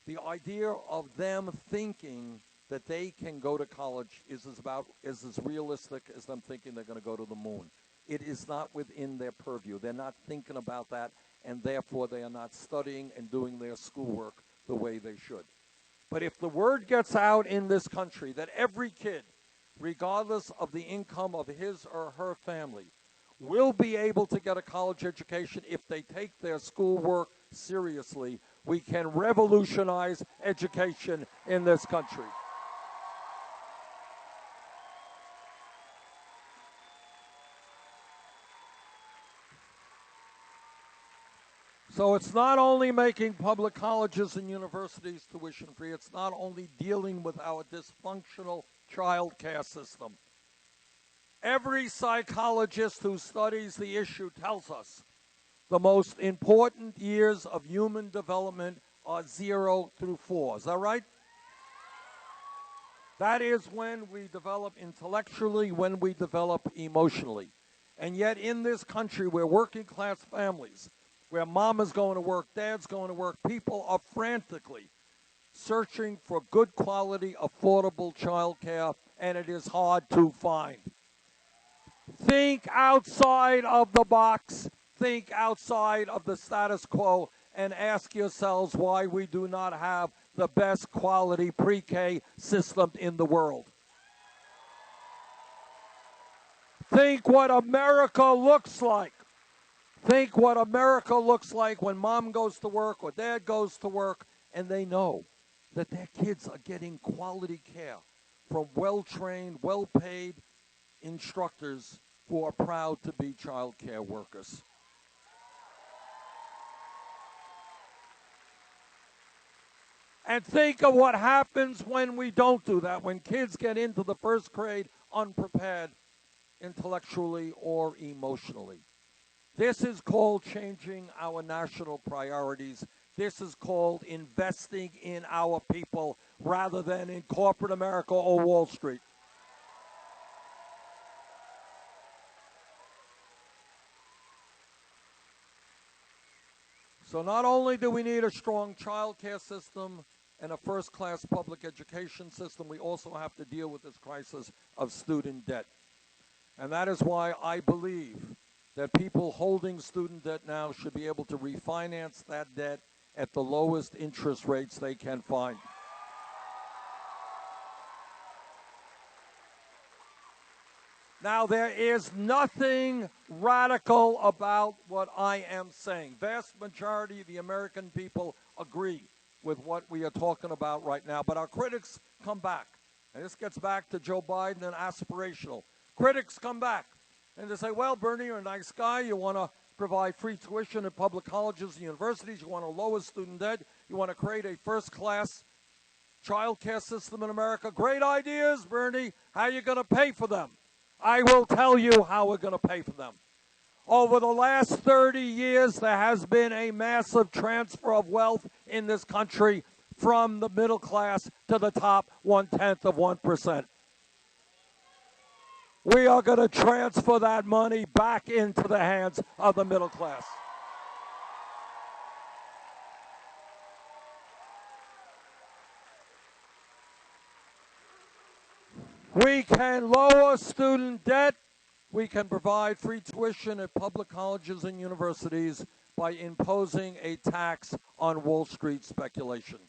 The idea of them thinking that they can go to college is as realistic as them thinking they're going to go to the moon. It is not within their purview. They're not thinking about that, and therefore they are not studying and doing their schoolwork the way they should. But if the word gets out in this country that every kid, regardless of the income of his or her family, will be able to get a college education if they take their schoolwork seriously, we can revolutionize education in this country. So it's not only making public colleges and universities tuition free, it's not only dealing with our dysfunctional child care system. Every psychologist who studies the issue tells us the most important years of human development are 0 through 4. Is that right? That is when we develop intellectually, when we develop emotionally. And yet in this country, where working class families, where mama's going to work, dad's going to work, people are frantically searching for good quality, affordable child care, and it is hard to find. Think outside of the box. Think outside of the status quo and ask yourselves why we do not have the best quality pre-K system in the world. Think what America looks like. Think what America looks like when mom goes to work or dad goes to work, and they know that their kids are getting quality care from well-trained, well-paid instructors who are proud to be child care workers. And think of what happens when we don't do that, when kids get into the 1st grade unprepared intellectually or emotionally. This is called changing our national priorities. This is called investing in our people rather than in corporate America or Wall Street. So not only do we need a strong child care system and a first-class public education system, we also have to deal with this crisis of student debt. And that is why I believe that people holding student debt now should be able to refinance that debt at the lowest interest rates they can find. Now, there is nothing radical about what I am saying. Vast majority of the American people agree with what we are talking about right now. But our critics come back. And this gets back to Joe Biden and aspirational. Critics come back. And they say, well, Bernie, you're a nice guy. You want to provide free tuition at public colleges and universities. You want to lower student debt. You want to create a first-class child care system in America. Great ideas, Bernie. How are you going to pay for them? I will tell you how we're going to pay for them. Over the last 30 years, there has been a massive transfer of wealth in this country from the middle class to the top 0.1%. We are going to transfer that money back into the hands of the middle class. We can lower student debt. We can provide free tuition at public colleges and universities by imposing a tax on Wall Street speculation.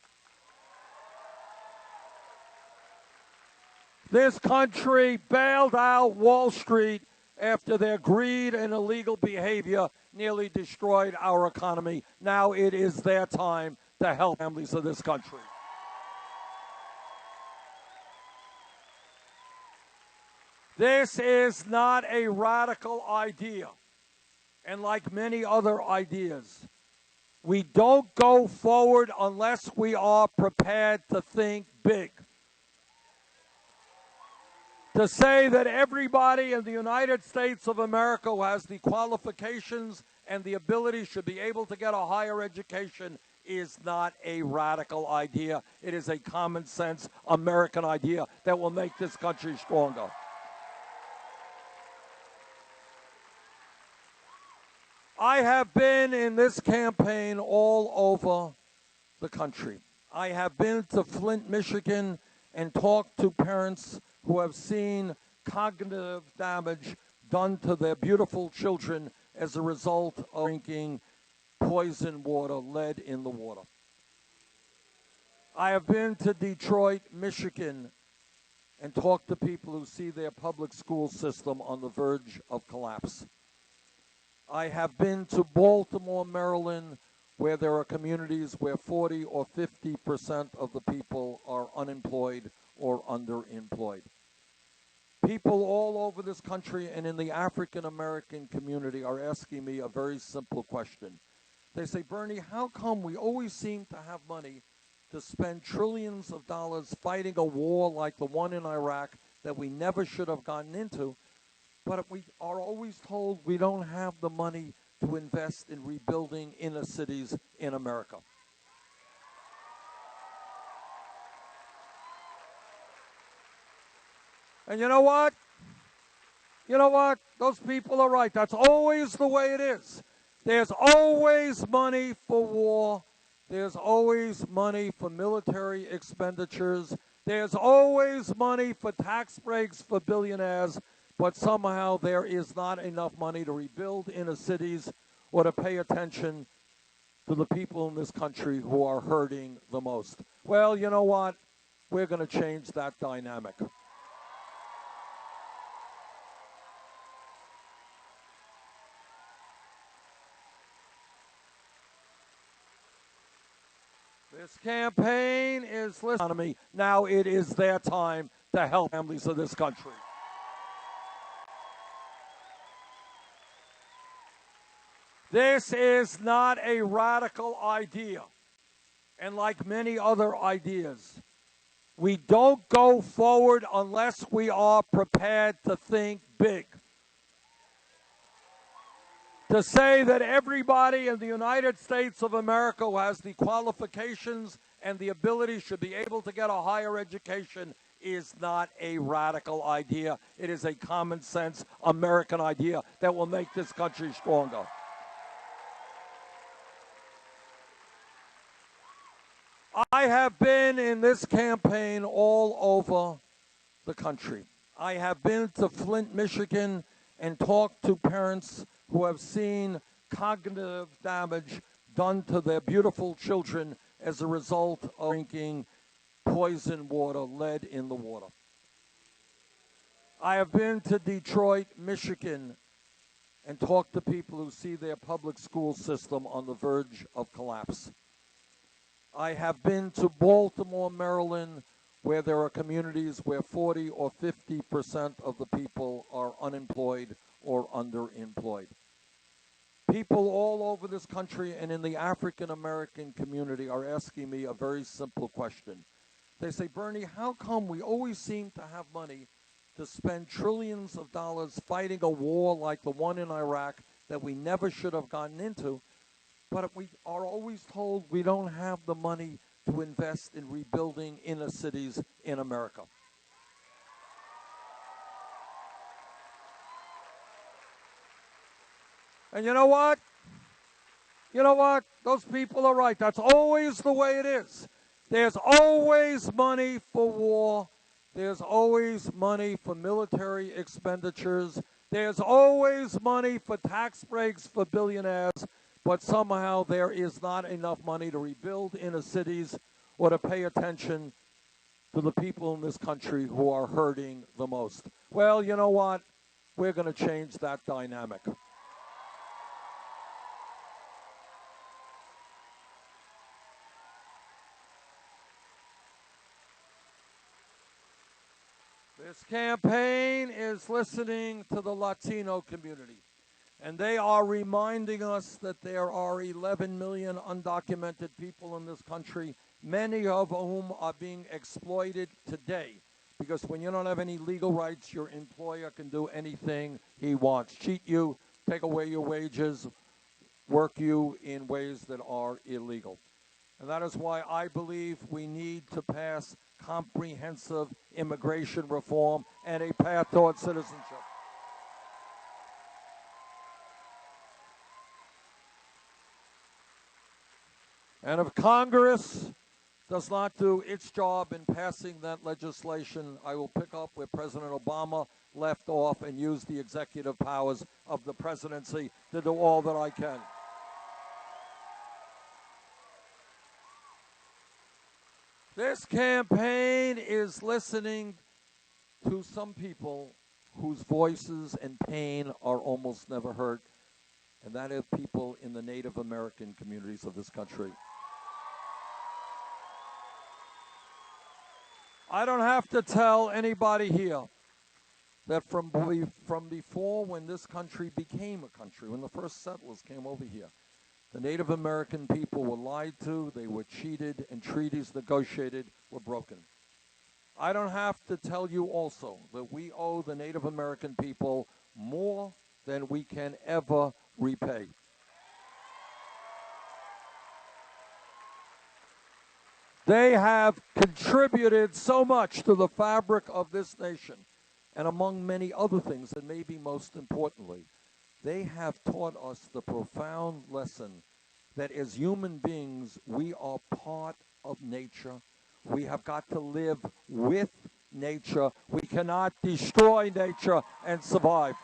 This country bailed out Wall Street after their greed and illegal behavior nearly destroyed our economy. Now it is their time to help families of this country. This is not a radical idea. And like many other ideas, we don't go forward unless we are prepared to think big. To say that everybody in the United States of America who has the qualifications and the ability should be able to get a higher education is not a radical idea. It is a common sense American idea that will make this country stronger. I have been in this campaign all over the country. I have been to Flint, Michigan, and talked to parents who have seen cognitive damage done to their beautiful children as a result of drinking poison water, lead in the water. I have been to Detroit, Michigan, and talked to people who see their public school system on the verge of collapse. I have been to Baltimore, Maryland, where there are communities where 40 or 50% of the people are unemployed or underemployed. People all over this country and in the African-American community are asking me a very simple question. They say, Bernie, how come we always seem to have money to spend trillions of dollars fighting a war like the one in Iraq that we never should have gotten into, but we are always told we don't have the money to invest in rebuilding inner cities in America? And you know what? You know what? Those people are right. That's always the way it is. There's always money for war. There's always money for military expenditures. There's always money for tax breaks for billionaires. But somehow there is not enough money to rebuild inner cities or to pay attention to the people in this country who are hurting the most. Well, you know what? We're going to change that dynamic. This campaign is listening to me. Now it is their time to help families of this country. This is not a radical idea. And like many other ideas, we don't go forward unless we are prepared to think big. To say that everybody in the United States of America who has the qualifications and the ability should be able to get a higher education is not a radical idea. It is a common sense American idea that will make this country stronger. I have been in this campaign all over the country. I have been to Flint, Michigan, and talked to parents who have seen cognitive damage done to their beautiful children as a result of drinking poison water, lead in the water. I have been to Detroit, Michigan, and talked to people who see their public school system on the verge of collapse. I have been to Baltimore, Maryland, where there are communities where 40 or 50% of the people are unemployed or underemployed. People all over this country and in the African American community are asking me a very simple question. They say, Bernie, how come we always seem to have money to spend trillions of dollars fighting a war like the one in Iraq that we never should have gotten into, but we are always told we don't have the money to invest in rebuilding inner cities in America? And you know what? You know what? Those people are right. That's always the way it is. There's always money for war. There's always money for military expenditures. There's always money for tax breaks for billionaires. But somehow there is not enough money to rebuild inner cities or to pay attention to the people in this country who are hurting the most. Well, you know what? We're going to change that dynamic. This campaign is listening to the Latino community, and they are reminding us that there are 11 million undocumented people in this country, many of whom are being exploited today, because when you don't have any legal rights, your employer can do anything he wants. Cheat you, take away your wages, work you in ways that are illegal. And that is why I believe we need to pass comprehensive immigration reform and a path toward citizenship. And if Congress does not do its job in passing that legislation, I will pick up where President Obama left off and use the executive powers of the presidency to do all that I can. This campaign is listening to some people whose voices and pain are almost never heard, and that is people in the Native American communities of this country. I don't have to tell anybody here that from before, when this country became a country, when the first settlers came over here, the Native American people were lied to, they were cheated, and treaties negotiated were broken. I don't have to tell you also that we owe the Native American people more than we can ever repay. They have contributed so much to the fabric of this nation, and among many other things, and maybe most importantly, they have taught us the profound lesson that as human beings, we are part of nature. We have got to live with nature. We cannot destroy nature and survive.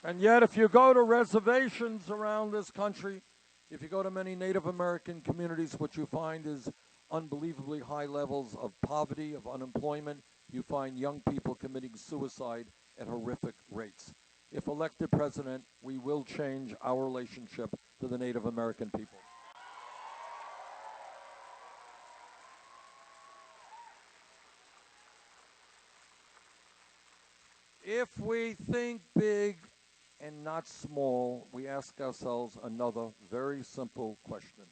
And yet, if you go to reservations around this country, if you go to many Native American communities, what you find is unbelievably high levels of poverty, of unemployment. You find young people committing suicide at horrific rates. If elected president, we will change our relationship to the Native American people. If we think big and not small, we ask ourselves another very simple question.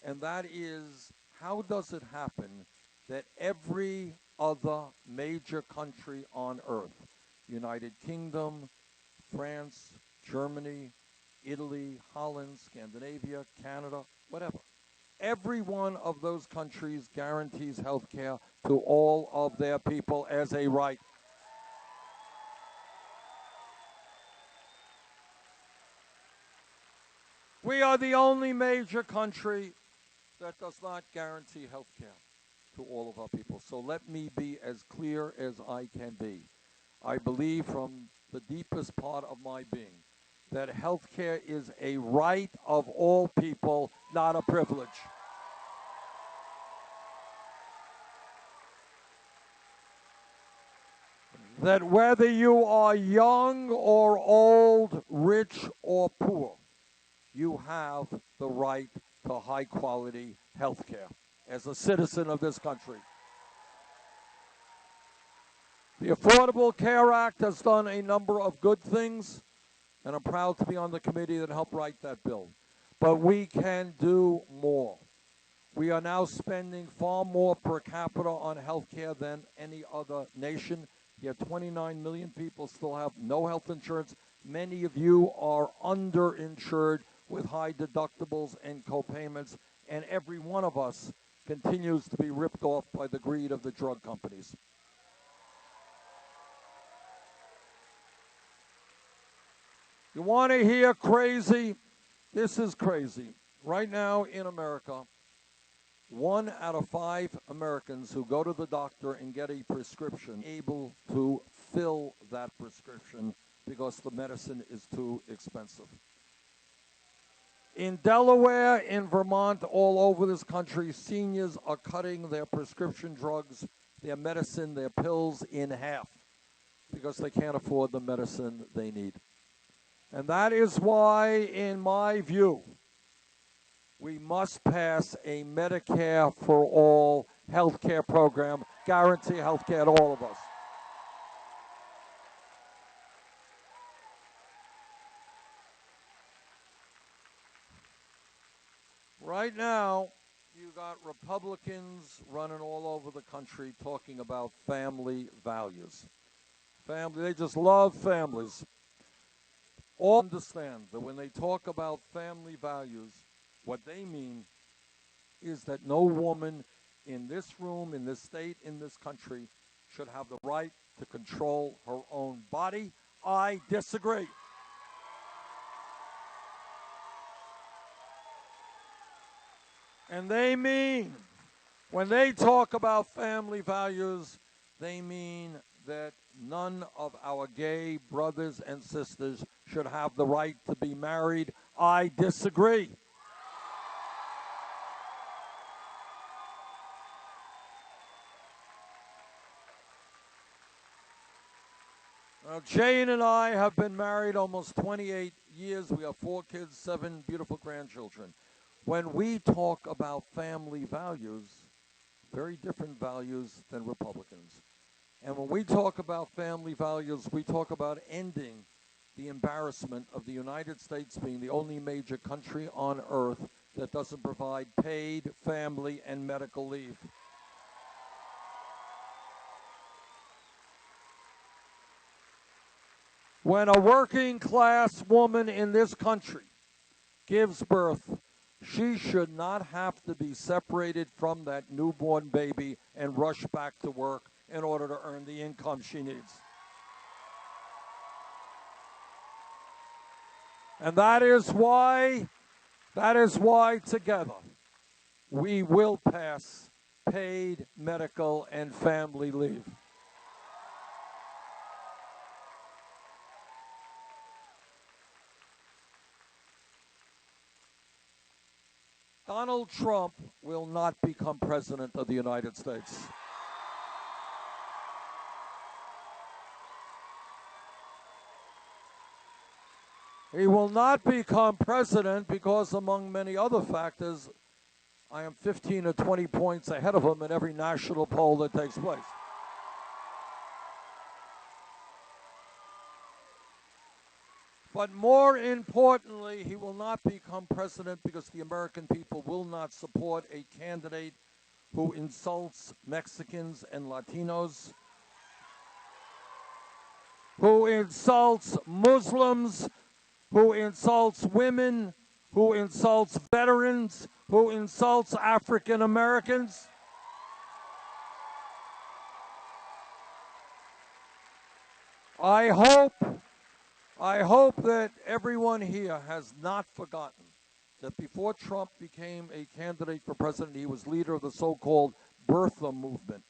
And that is, how does it happen that every other major country on earth, United Kingdom, France, Germany, Italy, Holland, Scandinavia, Canada, whatever, every one of those countries guarantees health care to all of their people as a right? We are the only major country that does not guarantee health care to all of our people. So let me be as clear as I can be. I believe from the deepest part of my being that health care is a right of all people, not a privilege. That whether you are young or old, rich or poor, you have the right to high-quality health care as a citizen of this country. The Affordable Care Act has done a number of good things, and I'm proud to be on the committee that helped write that bill. But we can do more. We are now spending far more per capita on health care than any other nation. Yet 29 million people still have no health insurance. Many of you are underinsured with high deductibles and co-payments, and every one of us continues to be ripped off by the greed of the drug companies. You want to hear crazy? This is crazy. Right now in America, 1 out of 5 Americans who go to the doctor and get a prescription able to fill that prescription because the medicine is too expensive. In Delaware, in Vermont, all over this country, seniors are cutting their prescription drugs, their medicine, their pills in half because they can't afford the medicine they need. And that is why, in my view, we must pass a Medicare for all health care program, guarantee health care to all of us. Right now, you got Republicans running all over the country talking about family values. Family, they just love families. All understand that when they talk about family values, what they mean is that no woman in this room, in this state, in this country, should have the right to control her own body. I disagree. And they mean, when they talk about family values, they mean that none of our gay brothers and sisters should have the right to be married. I disagree. Jane and I have been married almost 28 years. We have 4 kids, 7 beautiful grandchildren. When we talk about family values, very different values than Republicans. And when we talk about family values, we talk about ending the embarrassment of the United States being the only major country on earth that doesn't provide paid family and medical leave. When a working class woman in this country gives birth, she should not have to be separated from that newborn baby and rush back to work in order to earn the income she needs. And that is why together we will pass paid medical and family leave. Donald Trump will not become president of the United States. He will not become president because, among many other factors, I am 15 or 20 points ahead of him in every national poll that takes place. But more importantly, he will not become president because the American people will not support a candidate who insults Mexicans and Latinos, who insults Muslims, who insults women, who insults veterans, who insults African Americans. I hope that everyone here has not forgotten that before Trump became a candidate for president, he was leader of the so-called birther movement.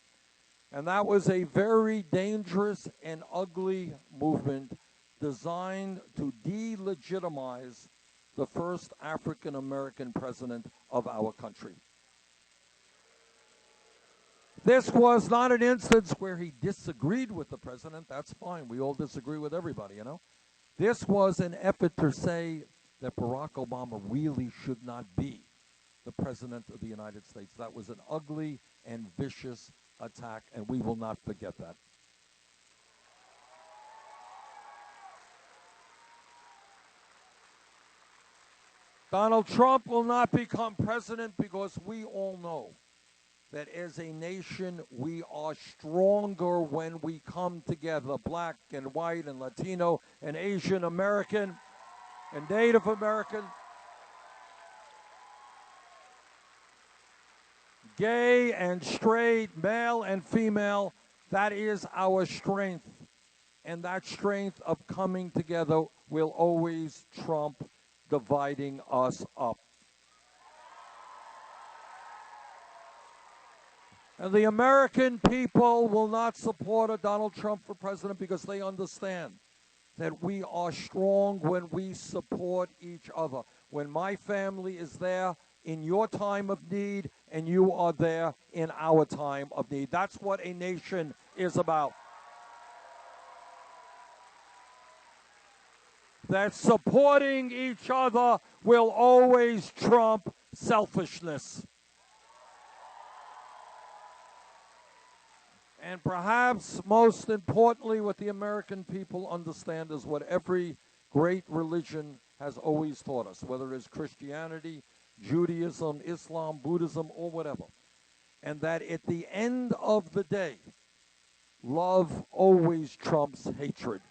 And that was a very dangerous and ugly movement designed to delegitimize the first African-American president of our country. This was not an instance where he disagreed with the president. That's fine. We all disagree with everybody, you know. This was an effort to say that Barack Obama really should not be the president of the United States. That was an ugly and vicious attack, and we will not forget that. Donald Trump will not become president because we all know that as a nation, we are stronger when we come together, black and white and Latino and Asian American and Native American, gay and straight, male and female. That is our strength. And that strength of coming together will always trump dividing us up. And the American people will not support a Donald Trump for president because they understand that we are strong when we support each other. When my family is there in your time of need and you are there in our time of need. That's what a nation is about. That supporting each other will always trump selfishness. And perhaps most importantly, what the American people understand is what every great religion has always taught us, whether it's Christianity, Judaism, Islam, Buddhism, or whatever. And that at the end of the day, love always trumps hatred.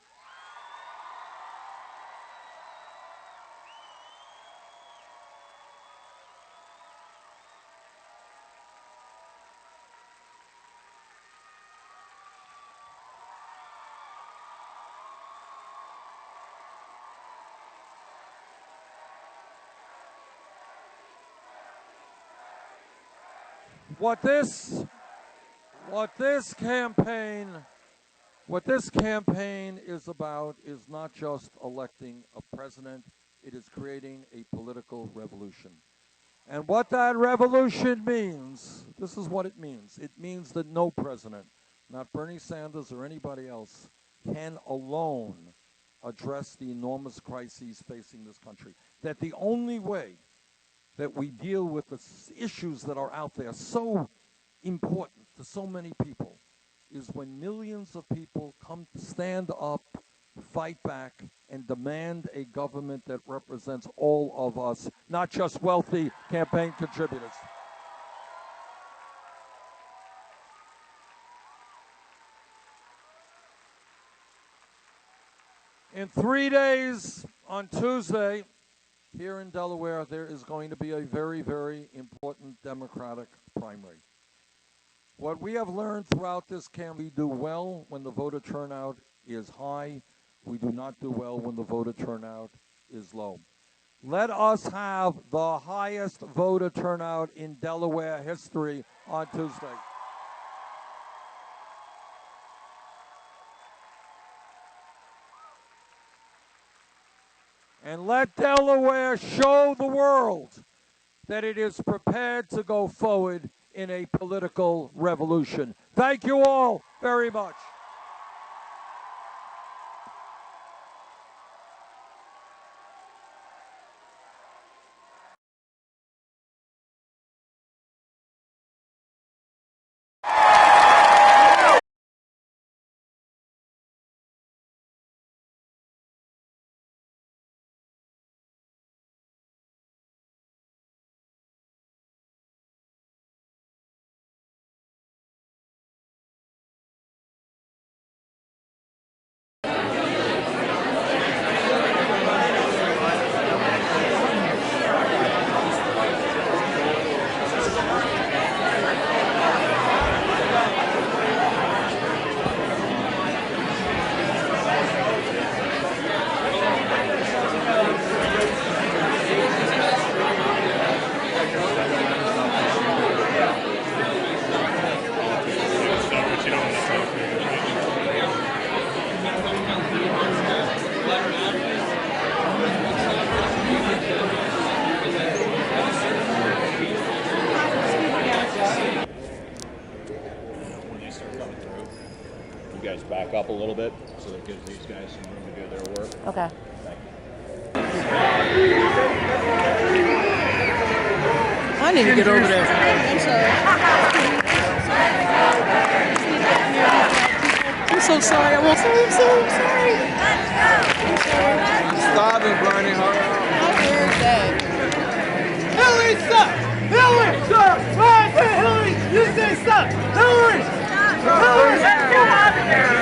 What this campaign is about is not just electing a president, it is creating a political revolution. And what that revolution means, this is what it means. It means that no president, not Bernie Sanders or anybody else, can alone address the enormous crises facing this country. That the only way that we deal with the issues that are out there so important to so many people is when millions of people come to stand up, fight back, and demand a government that represents all of us, not just wealthy campaign contributors. In 3 days, on Tuesday, here in Delaware, there is going to be a very, very important Democratic primary. What we have learned throughout this campaign, we do well when the voter turnout is high. We do not do well when the voter turnout is low. Let us have the highest voter turnout in Delaware history on Tuesday. And let Delaware show the world that it is prepared to go forward in a political revolution. Thank you all very much. back up a little bit so that gives these guys some room to do their work. Okay. I need to get over there. I'm sorry. I'm so sorry. I won't. I'm sorry. Stop it, Bernie. Hurry up. How weird that. Hillary sucks! Hillary sucks! Right there, Hillary! You say sucks! Hillary! Hillary! Let's get out of here!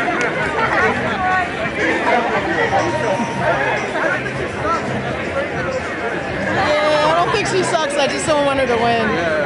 Yeah, I don't think she sucks. I just don't want her to win. Yeah.